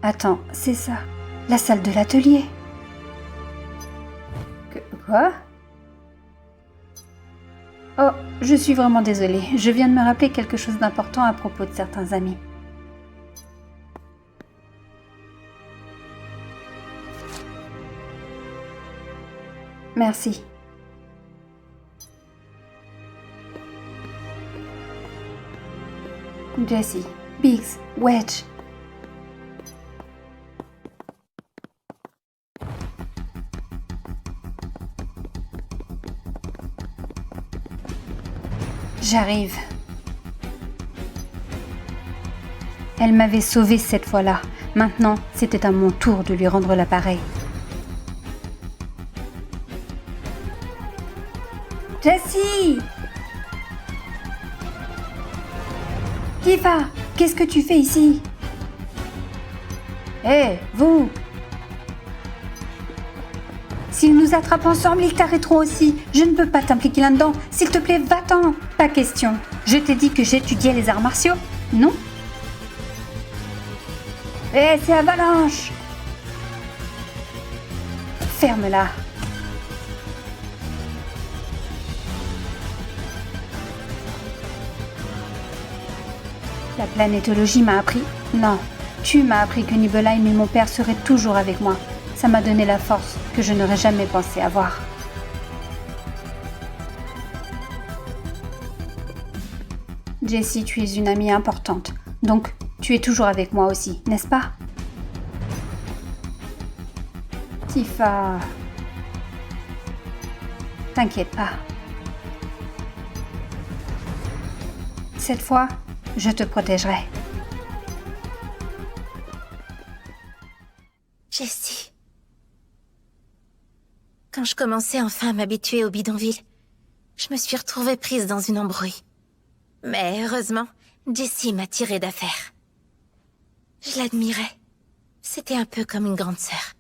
Attends, c'est ça, la salle de l'atelier. Quoi? Oh, je suis vraiment désolée, je viens de me rappeler quelque chose d'important à propos de certains amis. Merci. Jessie, Biggs, Wedge. J'arrive. Elle m'avait sauvée cette fois-là. Maintenant, c'était à mon tour de lui rendre l'appareil. Jessie! Tifa, qu'est-ce que tu fais ici? Hé, vous! S'ils nous attrapent ensemble, ils t'arrêteront aussi. Je ne peux pas t'impliquer là-dedans. S'il te plaît, va-t'en. Pas question. Je t'ai dit que j'étudiais les arts martiaux, non? Hé, c'est Avalanche! Ferme-la. La planétologie m'a appris... Non, tu m'as appris que Nibelheim et mon père seraient toujours avec moi. Ça m'a donné la force que je n'aurais jamais pensé avoir. Jessie, tu es une amie importante. Donc, tu es toujours avec moi aussi, n'est-ce pas? Tifa... T'inquiète pas. Cette fois, je te protégerai. Jessie. Quand je commençais enfin à m'habituer au bidonville, je me suis retrouvée prise dans une embrouille. Mais heureusement, Jessie m'a tirée d'affaire. Je l'admirais. C'était un peu comme une grande sœur.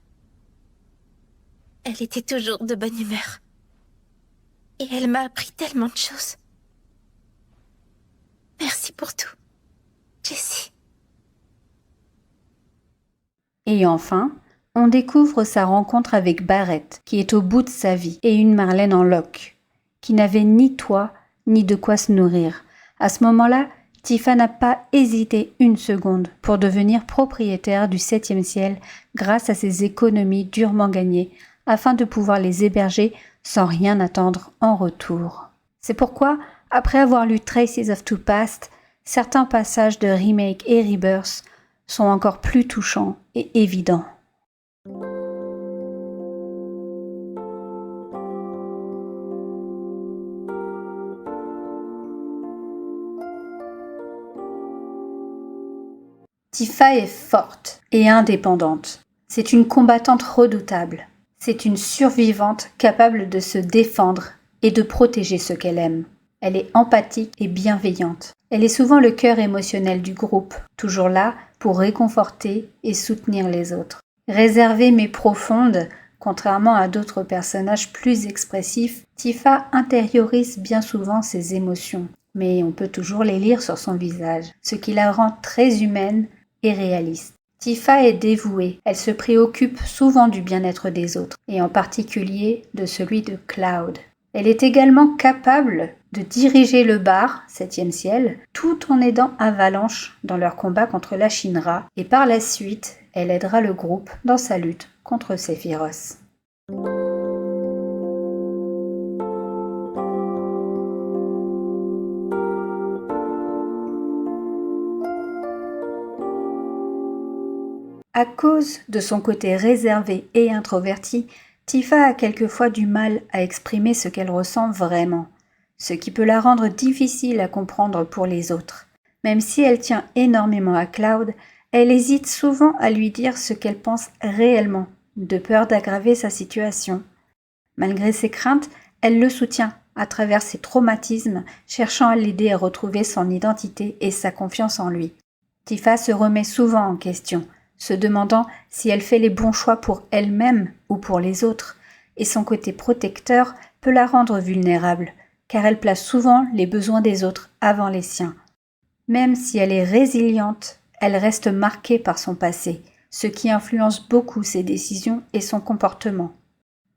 Elle était toujours de bonne humeur. Et elle m'a appris tellement de choses. Merci pour tout, Jessie. Et enfin, on découvre sa rencontre avec Barrett, qui est au bout de sa vie, et une Marlène en loques, qui n'avait ni toit, ni de quoi se nourrir. À ce moment-là, Tifa n'a pas hésité une seconde pour devenir propriétaire du 7e ciel grâce à ses économies durement gagnées, afin de pouvoir les héberger sans rien attendre en retour. C'est pourquoi, après avoir lu Traces of Two Past, certains passages de Remake et Rebirth sont encore plus touchants et évidents. Tifa est forte et indépendante. C'est une combattante redoutable. C'est une survivante capable de se défendre et de protéger ceux qu'elle aime. Elle est empathique et bienveillante. Elle est souvent le cœur émotionnel du groupe, toujours là pour réconforter et soutenir les autres. Réservée mais profonde, contrairement à d'autres personnages plus expressifs, Tifa intériorise bien souvent ses émotions, mais on peut toujours les lire sur son visage, ce qui la rend très humaine et réaliste. Tifa est dévouée, elle se préoccupe souvent du bien-être des autres, et en particulier de celui de Cloud. Elle est également capable de diriger le bar, 7e ciel, tout en aidant Avalanche dans leur combat contre la Shinra, et par la suite, elle aidera le groupe dans sa lutte contre Sephiroth. À cause de son côté réservé et introverti, Tifa a quelquefois du mal à exprimer ce qu'elle ressent vraiment, ce qui peut la rendre difficile à comprendre pour les autres. Même si elle tient énormément à Cloud, elle hésite souvent à lui dire ce qu'elle pense réellement, de peur d'aggraver sa situation. Malgré ses craintes, elle le soutient à travers ses traumatismes, cherchant à l'aider à retrouver son identité et sa confiance en lui. Tifa se remet souvent en question, se demandant si elle fait les bons choix pour elle-même ou pour les autres, et son côté protecteur peut la rendre vulnérable, car elle place souvent les besoins des autres avant les siens. Même si elle est résiliente, elle reste marquée par son passé, ce qui influence beaucoup ses décisions et son comportement.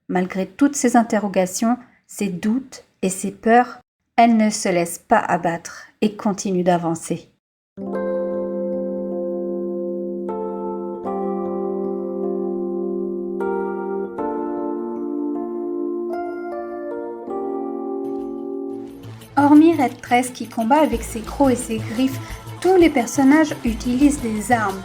Malgré toutes ses interrogations, ses doutes et ses peurs, elle ne se laisse pas abattre et continue d'avancer. Hormis Red Tress qui combat avec ses crocs et ses griffes, tous les personnages utilisent des armes.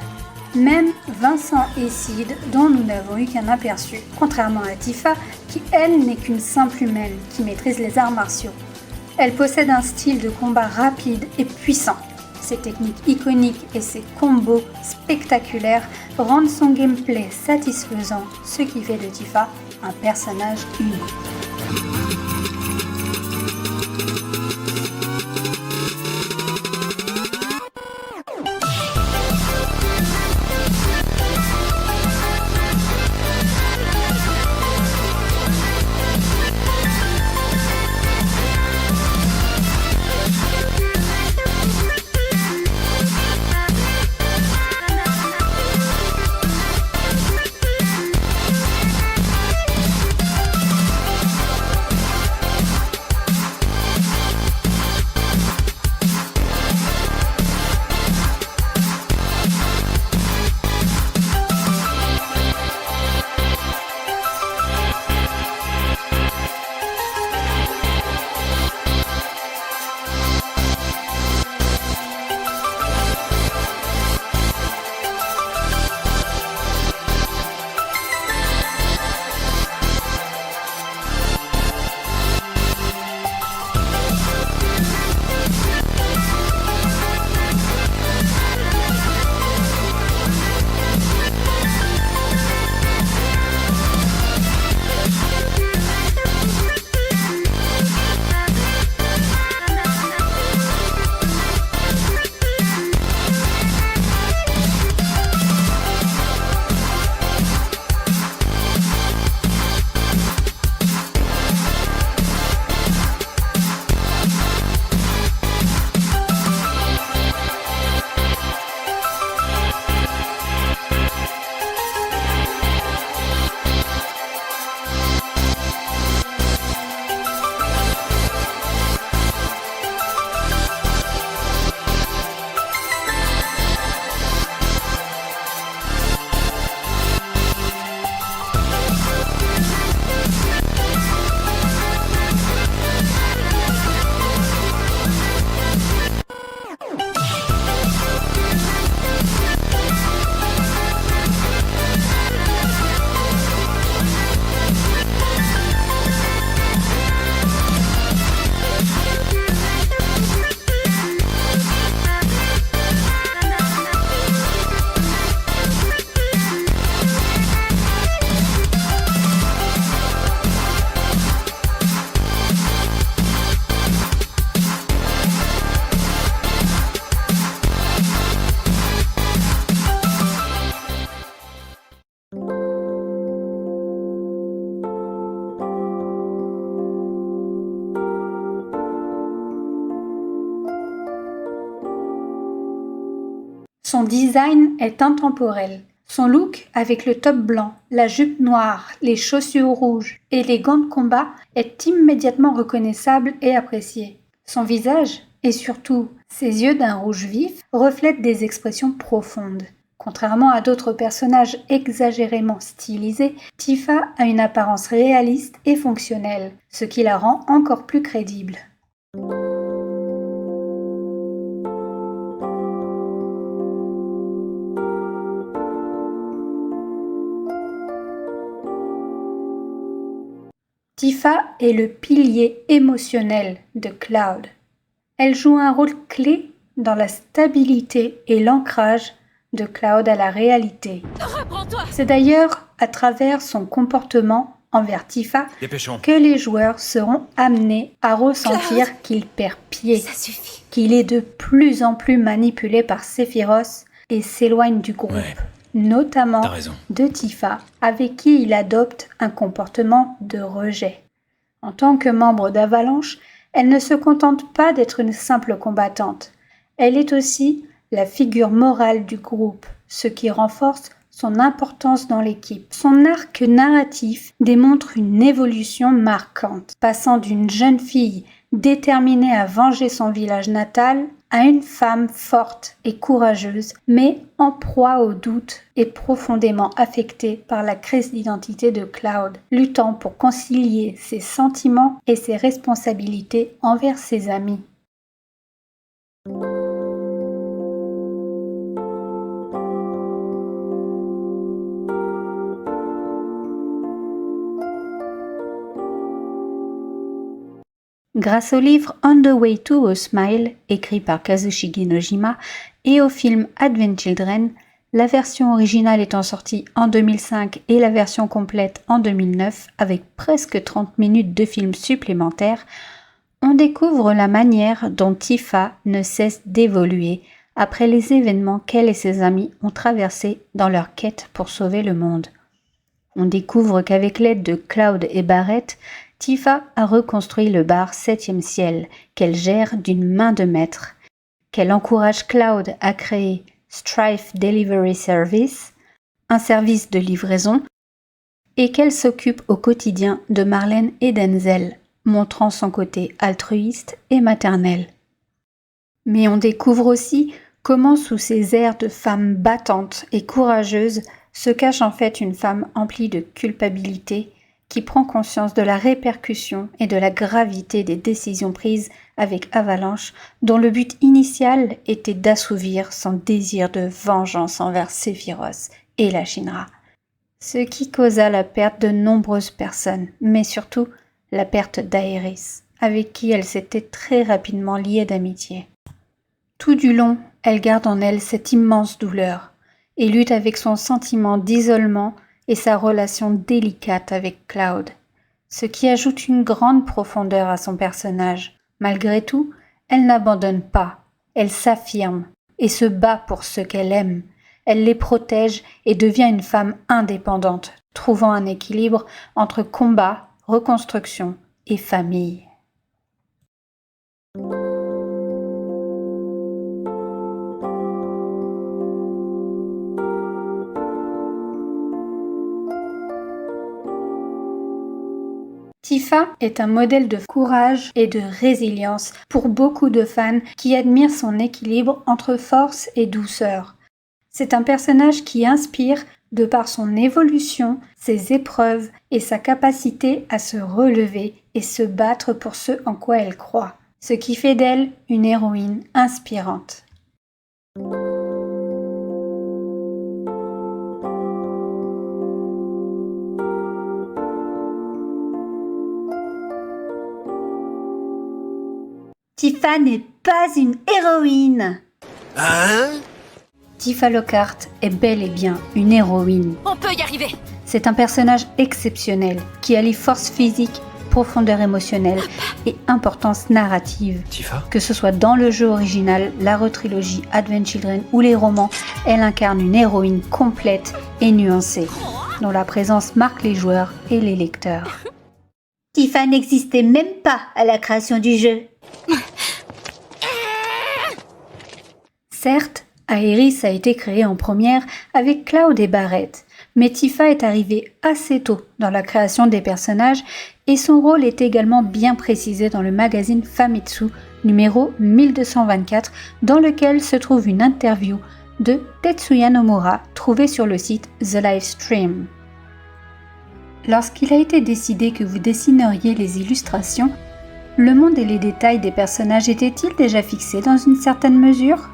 Même Vincent et Sid, dont nous n'avons eu qu'un aperçu, contrairement à Tifa, qui elle n'est qu'une simple humaine qui maîtrise les arts martiaux. Elle possède un style de combat rapide et puissant. Ses techniques iconiques et ses combos spectaculaires rendent son gameplay satisfaisant, ce qui fait de Tifa un personnage unique. Son design est intemporel. Son look, avec le top blanc, la jupe noire, les chaussures rouges et les gants de combat, est immédiatement reconnaissable et apprécié. Son visage, et surtout ses yeux d'un rouge vif, reflètent des expressions profondes. Contrairement à d'autres personnages exagérément stylisés, Tifa a une apparence réaliste et fonctionnelle, ce qui la rend encore plus crédible. Tifa est le pilier émotionnel de Cloud. Elle joue un rôle clé dans la stabilité et l'ancrage de Cloud à la réalité. C'est d'ailleurs à travers son comportement envers Tifa Dépêchons. que les joueurs seront amenés à ressentir qu'il perd pied, Ça suffit. qu'il est de plus en plus manipulé par Sephiroth et s'éloigne du groupe, Ouais, notamment t'as raison. de Tifa, avec qui il adopte un comportement de rejet. En tant que membre d'Avalanche, elle ne se contente pas d'être une simple combattante. Elle est aussi la figure morale du groupe, ce qui renforce son importance dans l'équipe. Son arc narratif démontre une évolution marquante, passant d'une jeune fille déterminée à venger son village natal à une femme forte et courageuse, mais en proie au doute et profondément affectée par la crise d'identité de Cloud, luttant pour concilier ses sentiments et ses responsabilités envers ses amis. Grâce au livre On the Way to a Smile, écrit par Kazushige Nojima, et au film Advent Children, la version originale étant sortie en 2005 et la version complète en 2009, avec presque 30 minutes de film supplémentaires, on découvre la manière dont Tifa ne cesse d'évoluer après les événements qu'elle et ses amis ont traversés dans leur quête pour sauver le monde. On découvre qu'avec l'aide de Cloud et Barrett, Tifa a reconstruit le bar 7e ciel qu'elle gère d'une main de maître, qu'elle encourage Cloud à créer Strife Delivery Service, un service de livraison, et qu'elle s'occupe au quotidien de Marlène et Denzel, montrant son côté altruiste et maternel. Mais on découvre aussi comment sous ces airs de femme battante et courageuse se cache en fait une femme emplie de culpabilité qui prend conscience de la répercussion et de la gravité des décisions prises avec Avalanche, dont le but initial était d'assouvir son désir de vengeance envers Sephiroth et la Shinra, ce qui causa la perte de nombreuses personnes, mais surtout la perte d'Aerys, avec qui elle s'était très rapidement liée d'amitié. Tout du long, elle garde en elle cette immense douleur et lutte avec son sentiment d'isolement et sa relation délicate avec Cloud, ce qui ajoute une grande profondeur à son personnage. Malgré tout, elle n'abandonne pas, elle s'affirme et se bat pour ceux qu'elle aime. Elle les protège et devient une femme indépendante, trouvant un équilibre entre combat, reconstruction et famille. Tifa est un modèle de courage et de résilience pour beaucoup de fans qui admirent son équilibre entre force et douceur. C'est un personnage qui inspire de par son évolution, ses épreuves et sa capacité à se relever et se battre pour ce en quoi elle croit, ce qui fait d'elle une héroïne inspirante. Tifa n'est pas une héroïne. Hein? Tifa Lockhart est bel et bien une héroïne. On peut y arriver. C'est un personnage exceptionnel qui allie force physique, profondeur émotionnelle et importance narrative. Tifa? Que ce soit dans le jeu original, la retrilogie Advent Children ou les romans, elle incarne une héroïne complète et nuancée, dont la présence marque les joueurs et les lecteurs. Tifa n'existait même pas à la création du jeu. Certes, Aerys a été créé en première avec Cloud et Barrett, mais Tifa est arrivée assez tôt dans la création des personnages et son rôle est également bien précisé dans le magazine Famitsu numéro 1224 dans lequel se trouve une interview de Tetsuya Nomura trouvée sur le site The Livestream. Lorsqu'il a été décidé que vous dessineriez les illustrations, le monde et les détails des personnages étaient-ils déjà fixés dans une certaine mesure ?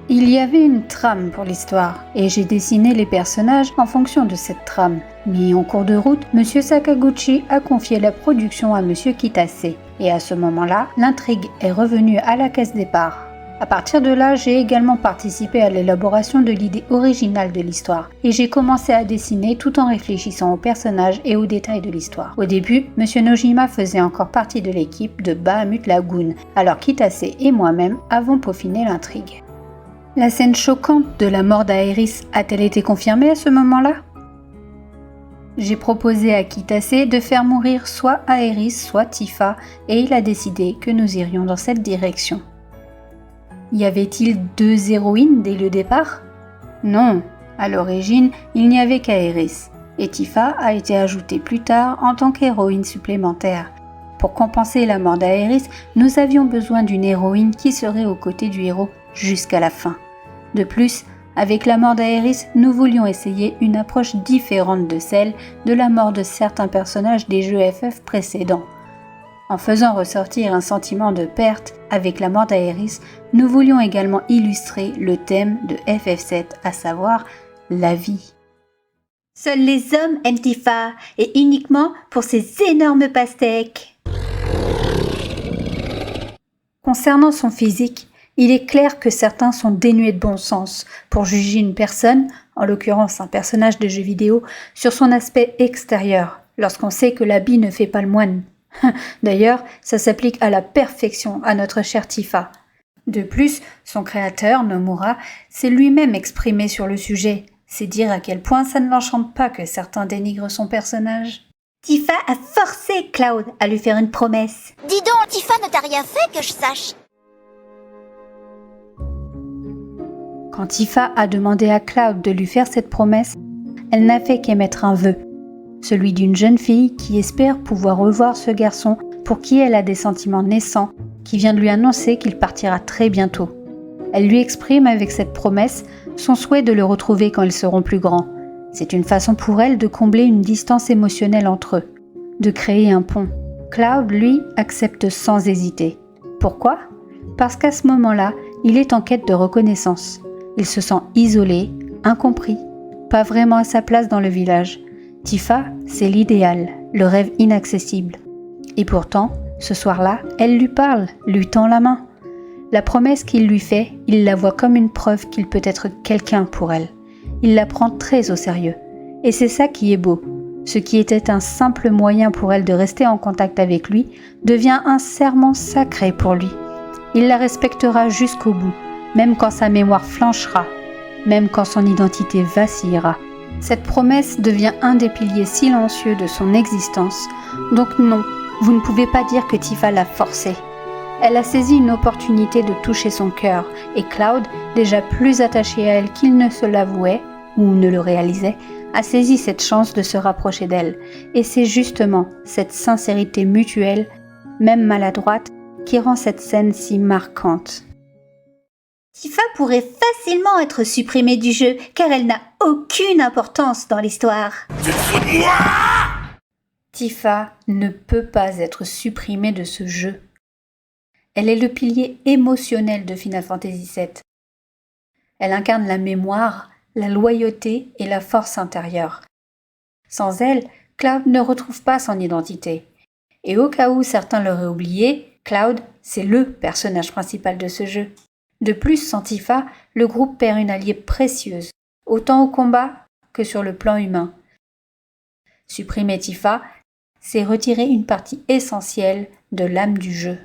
Il y avait une trame pour l'histoire, et j'ai dessiné les personnages en fonction de cette trame. Mais en cours de route, M. Sakaguchi a confié la production à M. Kitase, et à ce moment-là, l'intrigue est revenue à la case départ. À partir de là, j'ai également participé à l'élaboration de l'idée originale de l'histoire, et j'ai commencé à dessiner tout en réfléchissant aux personnages et aux détails de l'histoire. Au début, M. Nojima faisait encore partie de l'équipe de Bahamut Lagoon, alors Kitase et moi-même avons peaufiné l'intrigue. La scène choquante de la mort d'Aerys a-t-elle été confirmée à ce moment-là ? J'ai proposé à Kitase de faire mourir soit Aerys, soit Tifa, et il a décidé que nous irions dans cette direction. Y avait-il 2 héroïnes dès le départ ? Non, à l'origine, il n'y avait qu'Aerys, et Tifa a été ajoutée plus tard en tant qu'héroïne supplémentaire. Pour compenser la mort d'Aerys, nous avions besoin d'une héroïne qui serait aux côtés du héros jusqu'à la fin. De plus, avec la mort d'Aerys, nous voulions essayer une approche différente de celle de la mort de certains personnages des jeux FF précédents. En faisant ressortir un sentiment de perte avec la mort d'Aerys, nous voulions également illustrer le thème de FF7, à savoir la vie. Seuls les hommes aiment Tifa, et uniquement pour ses énormes pastèques. Concernant son physique, il est clair que certains sont dénués de bon sens pour juger une personne, en l'occurrence un personnage de jeu vidéo, sur son aspect extérieur, lorsqu'on sait que l'habit ne fait pas le moine. D'ailleurs, ça s'applique à la perfection à notre chère Tifa. De plus, son créateur, Nomura, s'est lui-même exprimé sur le sujet. C'est dire à quel point ça ne l'enchante pas que certains dénigrent son personnage. Tifa a forcé Cloud à lui faire une promesse. Dis donc, Tifa ne t'a rien fait que je sache. Quand Tifa a demandé à Cloud de lui faire cette promesse, elle n'a fait qu'émettre un vœu, celui d'une jeune fille qui espère pouvoir revoir ce garçon pour qui elle a des sentiments naissants, qui vient de lui annoncer qu'il partira très bientôt. Elle lui exprime avec cette promesse son souhait de le retrouver quand ils seront plus grands. C'est une façon pour elle de combler une distance émotionnelle entre eux, de créer un pont. Cloud, lui, accepte sans hésiter. Pourquoi ? Parce qu'à ce moment-là, il est en quête de reconnaissance. Il se sent isolé, incompris, pas vraiment à sa place dans le village. Tifa, c'est l'idéal, le rêve inaccessible. Et pourtant, ce soir-là, elle lui parle, lui tend la main. La promesse qu'il lui fait, il la voit comme une preuve qu'il peut être quelqu'un pour elle. Il la prend très au sérieux. Et c'est ça qui est beau. Ce qui était un simple moyen pour elle de rester en contact avec lui devient un serment sacré pour lui. Il la respectera jusqu'au bout, même quand sa mémoire flanchera, même quand son identité vacillera. Cette promesse devient un des piliers silencieux de son existence. Donc non, vous ne pouvez pas dire que Tifa l'a forcé. Elle a saisi une opportunité de toucher son cœur, et Cloud, déjà plus attaché à elle qu'il ne se l'avouait, ou ne le réalisait, a saisi cette chance de se rapprocher d'elle. Et c'est justement cette sincérité mutuelle, même maladroite, qui rend cette scène si marquante. Tifa pourrait facilement être supprimée du jeu, car elle n'a aucune importance dans l'histoire. Tu te fous de moi ? Tifa ne peut pas être supprimée de ce jeu. Elle est le pilier émotionnel de Final Fantasy VII. Elle incarne la mémoire, la loyauté et la force intérieure. Sans elle, Cloud ne retrouve pas son identité. Et au cas où certains l'auraient oublié, Cloud, c'est le personnage principal de ce jeu. De plus, sans Tifa, le groupe perd une alliée précieuse, autant au combat que sur le plan humain. Supprimer Tifa, c'est retirer une partie essentielle de l'âme du jeu.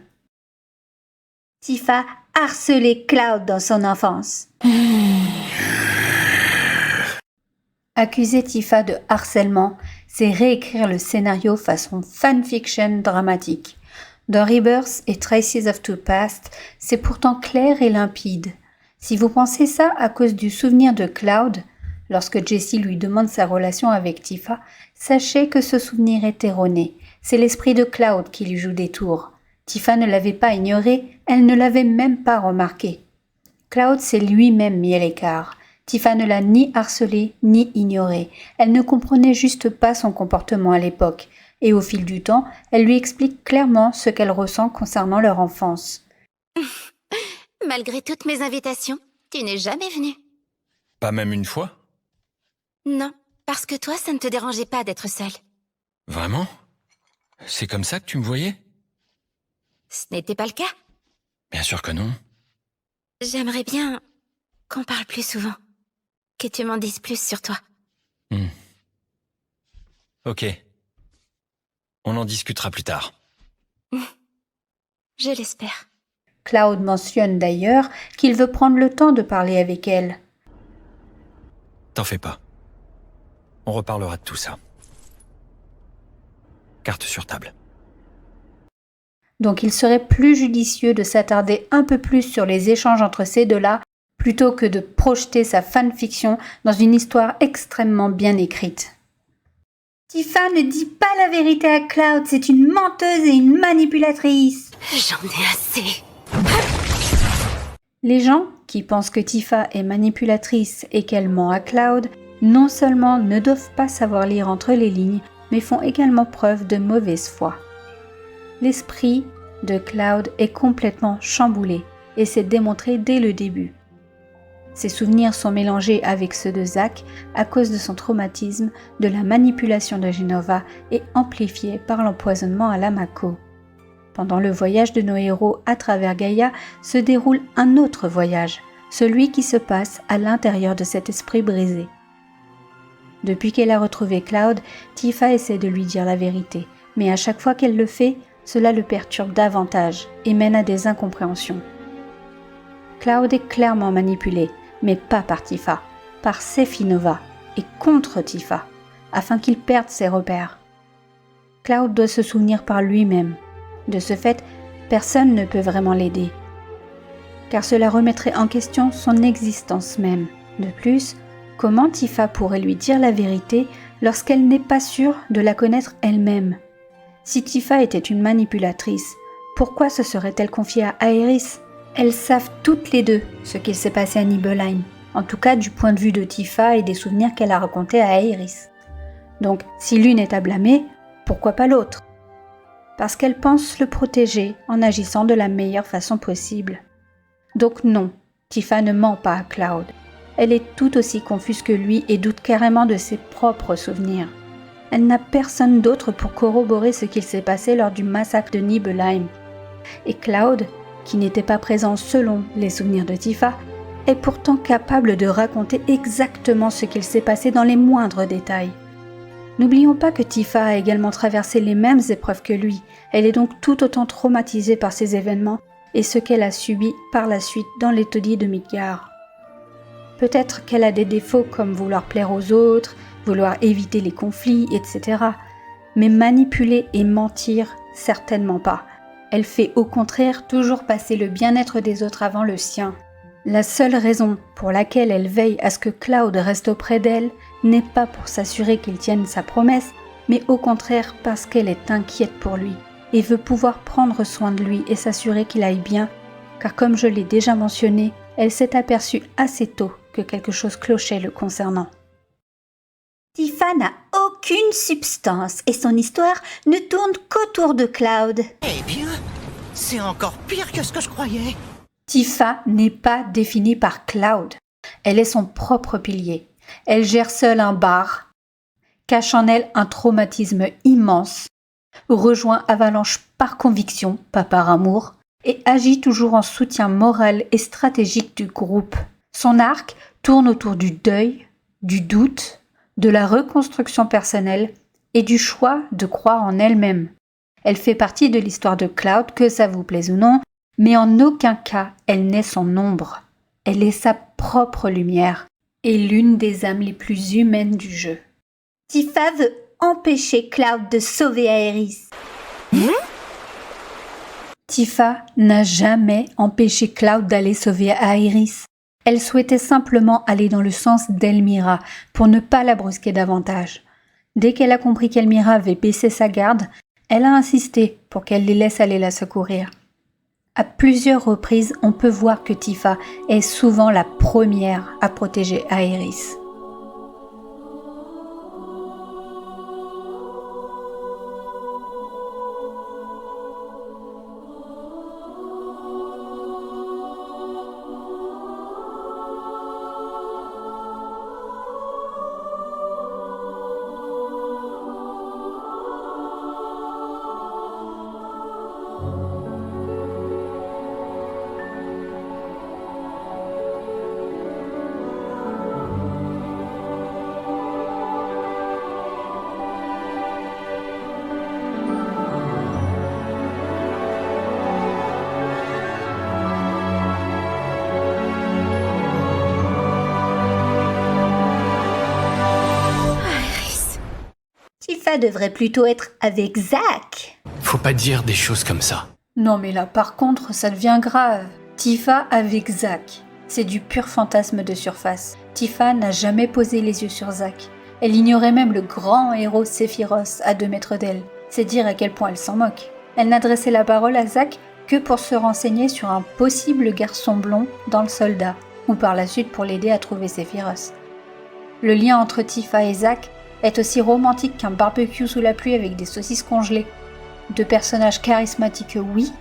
Tifa harcelait Cloud dans son enfance. Accuser Tifa de harcèlement, c'est réécrire le scénario façon fanfiction dramatique. Dans Rebirth et Traces of the Past, c'est pourtant clair et limpide. Si vous pensez ça à cause du souvenir de Cloud, lorsque Jessie lui demande sa relation avec Tifa, sachez que ce souvenir est erroné. C'est l'esprit de Cloud qui lui joue des tours. Tifa ne l'avait pas ignoré, elle ne l'avait même pas remarqué. Cloud s'est lui-même mis à l'écart. Tifa ne l'a ni harcelé ni ignoré. Elle ne comprenait juste pas son comportement à l'époque. Et au fil du temps, elle lui explique clairement ce qu'elle ressent concernant leur enfance. Malgré toutes mes invitations, tu n'es jamais venu. Pas même une fois? Non, parce que toi, ça ne te dérangeait pas d'être seule. Vraiment? C'est comme ça que tu me voyais? Ce n'était pas le cas. Bien sûr que non. J'aimerais bien qu'on parle plus souvent. Que tu m'en dises plus sur toi. Ok. On en discutera plus tard. Je l'espère. Cloud mentionne d'ailleurs qu'il veut prendre le temps de parler avec elle. T'en fais pas. On reparlera de tout ça. Carte sur table. Donc il serait plus judicieux de s'attarder un peu plus sur les échanges entre ces deux-là, plutôt que de projeter sa fanfiction dans une histoire extrêmement bien écrite. Tifa ne dit pas la vérité à Cloud, c'est une menteuse et une manipulatrice. J'en ai assez. Les gens qui pensent que Tifa est manipulatrice et qu'elle ment à Cloud, non seulement ne doivent pas savoir lire entre les lignes, mais font également preuve de mauvaise foi. L'esprit de Cloud est complètement chamboulé et c'est démontré dès le début. Ses souvenirs sont mélangés avec ceux de Zack à cause de son traumatisme, de la manipulation de Jenova et amplifiés par l'empoisonnement à la Mako. Pendant le voyage de nos héros à travers Gaïa se déroule un autre voyage, celui qui se passe à l'intérieur de cet esprit brisé. Depuis qu'elle a retrouvé Cloud, Tifa essaie de lui dire la vérité, mais à chaque fois qu'elle le fait, cela le perturbe davantage et mène à des incompréhensions. Cloud est clairement manipulé, mais pas par Tifa, par Sephinova et contre Tifa, afin qu'il perde ses repères. Cloud doit se souvenir par lui-même. De ce fait, personne ne peut vraiment l'aider, car cela remettrait en question son existence même. De plus, comment Tifa pourrait lui dire la vérité lorsqu'elle n'est pas sûre de la connaître elle-même? Si Tifa était une manipulatrice, pourquoi se serait-elle confiée à Aerys? Elles savent toutes les deux ce qu'il s'est passé à Nibelheim, en tout cas du point de vue de Tifa et des souvenirs qu'elle a racontés à Aerys. Donc, si l'une est à blâmer, pourquoi pas l'autre? Parce qu'elle pense le protéger en agissant de la meilleure façon possible. Donc non, Tifa ne ment pas à Cloud. Elle est tout aussi confuse que lui et doute carrément de ses propres souvenirs. Elle n'a personne d'autre pour corroborer ce qu'il s'est passé lors du massacre de Nibelheim. Et Cloud, qui n'était pas présent selon les souvenirs de Tifa, est pourtant capable de raconter exactement ce qu'il s'est passé dans les moindres détails. N'oublions pas que Tifa a également traversé les mêmes épreuves que lui, elle est donc tout autant traumatisée par ces événements et ce qu'elle a subi par la suite dans les taudis de Midgard. Peut-être qu'elle a des défauts comme vouloir plaire aux autres, vouloir éviter les conflits, etc. Mais manipuler et mentir, certainement pas. Elle fait au contraire toujours passer le bien-être des autres avant le sien. La seule raison pour laquelle elle veille à ce que Cloud reste auprès d'elle n'est pas pour s'assurer qu'il tienne sa promesse, mais au contraire parce qu'elle est inquiète pour lui et veut pouvoir prendre soin de lui et s'assurer qu'il aille bien, car comme je l'ai déjà mentionné, elle s'est aperçue assez tôt que quelque chose clochait le concernant. Tifa n'a aucune substance et son histoire ne tourne qu'autour de Cloud. Eh bien, c'est encore pire que ce que je croyais. Tifa n'est pas définie par Cloud. Elle est son propre pilier. Elle gère seule un bar, cache en elle un traumatisme immense, rejoint Avalanche par conviction, pas par amour, et agit toujours en soutien moral et stratégique du groupe. Son arc tourne autour du deuil, du doute, de la reconstruction personnelle et du choix de croire en elle-même. Elle fait partie de l'histoire de Cloud, que ça vous plaise ou non, mais en aucun cas elle n'est son ombre. Elle est sa propre lumière et l'une des âmes les plus humaines du jeu. Tifa veut empêcher Cloud de sauver Aerys. Tifa n'a jamais empêché Cloud d'aller sauver Aerys. Elle souhaitait simplement aller dans le sens d'Elmira pour ne pas la brusquer davantage. Dès qu'elle a compris qu'Elmira avait baissé sa garde, elle a insisté pour qu'elle les laisse aller la secourir. À plusieurs reprises, on peut voir que Tifa est souvent la première à protéger Aerys. Tifa devrait plutôt être avec Zack. Faut pas dire des choses comme ça. Non mais là par contre ça devient grave. Tifa avec Zack. C'est du pur fantasme de surface. Tifa n'a jamais posé les yeux sur Zack. Elle ignorait même le grand héros Sephiroth à 2 mètres d'elle. C'est dire à quel point elle s'en moque. Elle n'adressait la parole à Zack que pour se renseigner sur un possible garçon blond dans le soldat, ou par la suite pour l'aider à trouver Sephiroth. Le lien entre Tifa et Zack est aussi romantique qu'un barbecue sous la pluie avec des saucisses congelées. 2 personnages charismatiques, oui,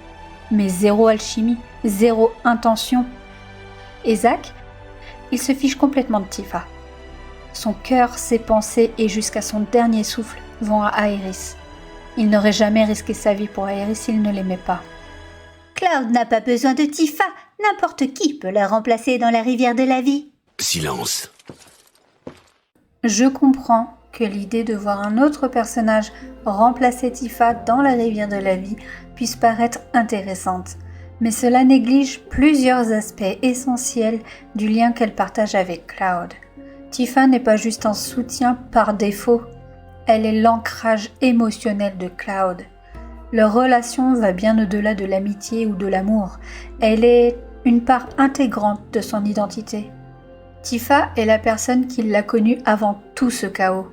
mais zéro alchimie, zéro intention. Et Zack, il se fiche complètement de Tifa. Son cœur, ses pensées et jusqu'à son dernier souffle vont à Aerys. Il n'aurait jamais risqué sa vie pour Aerys s'il ne l'aimait pas. Cloud n'a pas besoin de Tifa. N'importe qui peut la remplacer dans la rivière de la vie. Silence. Je comprends que l'idée de voir un autre personnage remplacer Tifa dans la rivière de la vie puisse paraître intéressante, mais cela néglige plusieurs aspects essentiels du lien qu'elle partage avec Cloud. Tifa n'est pas juste un soutien par défaut, elle est l'ancrage émotionnel de Cloud. Leur relation va bien au-delà de l'amitié ou de l'amour, elle est une part intégrante de son identité. Tifa est la personne qui l'a connu avant tout ce chaos,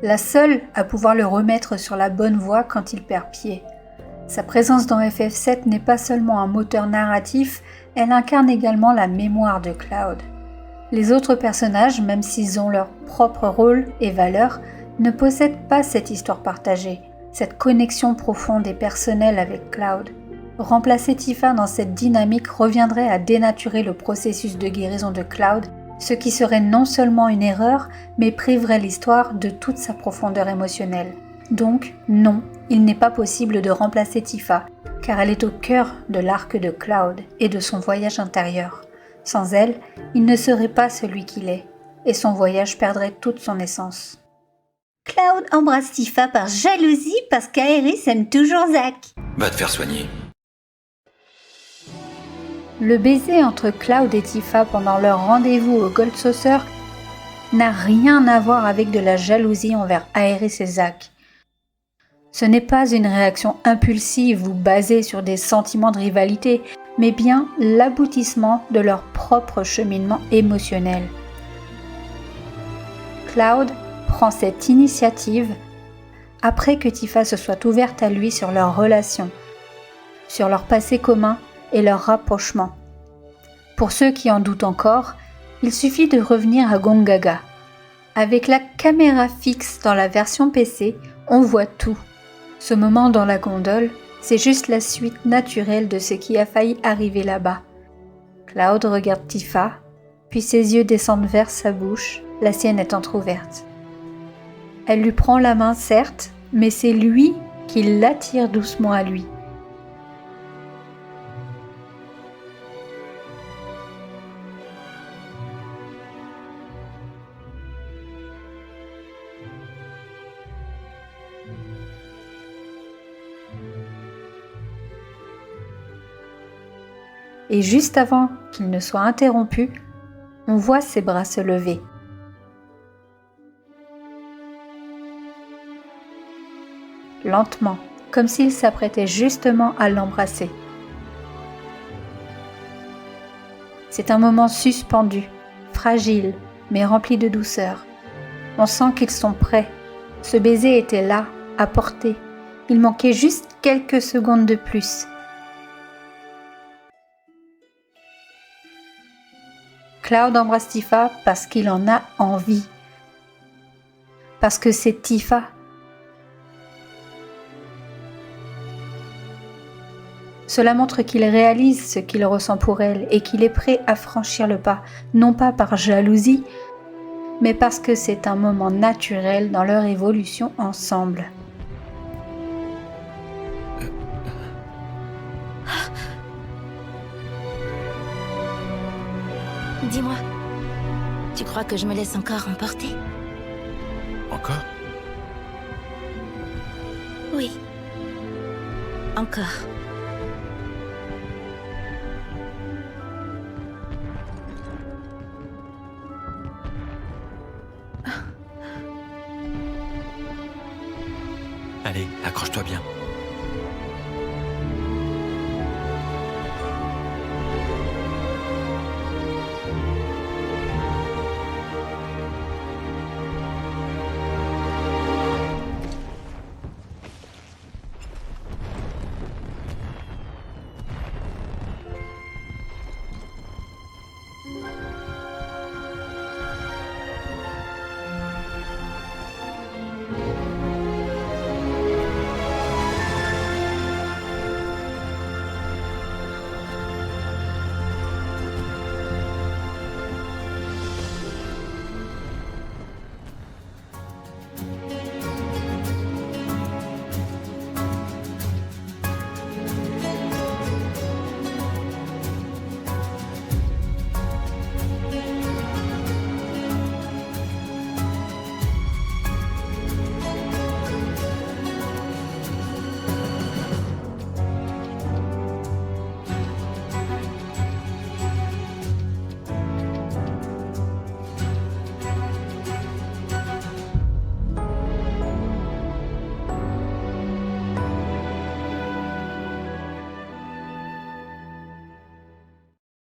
la seule à pouvoir le remettre sur la bonne voie quand il perd pied. Sa présence dans FF7 n'est pas seulement un moteur narratif, elle incarne également la mémoire de Cloud. Les autres personnages, même s'ils ont leur propre rôle et valeurs, ne possèdent pas cette histoire partagée, cette connexion profonde et personnelle avec Cloud. Remplacer Tifa dans cette dynamique reviendrait à dénaturer le processus de guérison de Cloud, ce qui serait non seulement une erreur, mais priverait l'histoire de toute sa profondeur émotionnelle. Donc, non, il n'est pas possible de remplacer Tifa, car elle est au cœur de l'arc de Cloud et de son voyage intérieur. Sans elle, il ne serait pas celui qu'il est, et son voyage perdrait toute son essence. Cloud embrasse Tifa par jalousie parce qu'Aerys aime toujours Zack. Va te faire soigner. Le baiser entre Cloud et Tifa pendant leur rendez-vous au Gold Saucer n'a rien à voir avec de la jalousie envers Aerys et Zack. Ce n'est pas une réaction impulsive ou basée sur des sentiments de rivalité, mais bien l'aboutissement de leur propre cheminement émotionnel. Cloud prend cette initiative après que Tifa se soit ouverte à lui sur leur relation, sur leur passé commun et leur rapprochement. Pour ceux qui en doutent encore, il suffit de revenir à Gongaga. Avec la caméra fixe dans la version PC, on voit tout. Ce moment dans la gondole, c'est juste la suite naturelle de ce qui a failli arriver là-bas. Cloud regarde Tifa, puis ses yeux descendent vers sa bouche, la sienne est entr'ouverte. Elle lui prend la main, certes, mais c'est lui qui l'attire doucement à lui. Et juste avant qu'il ne soit interrompu, on voit ses bras se lever. Lentement, comme s'il s'apprêtait justement à l'embrasser. C'est un moment suspendu, fragile, mais rempli de douceur. On sent qu'ils sont prêts. Ce baiser était là, à portée. Il manquait juste quelques secondes de plus. Cloud embrasse Tifa parce qu'il en a envie. Parce que c'est Tifa. Cela montre qu'il réalise ce qu'il ressent pour elle et qu'il est prêt à franchir le pas, non pas par jalousie, mais parce que c'est un moment naturel dans leur évolution ensemble. Dis-moi, tu crois que je me laisse encore emporter? Encore? Oui. Encore. Allez, accroche-toi bien.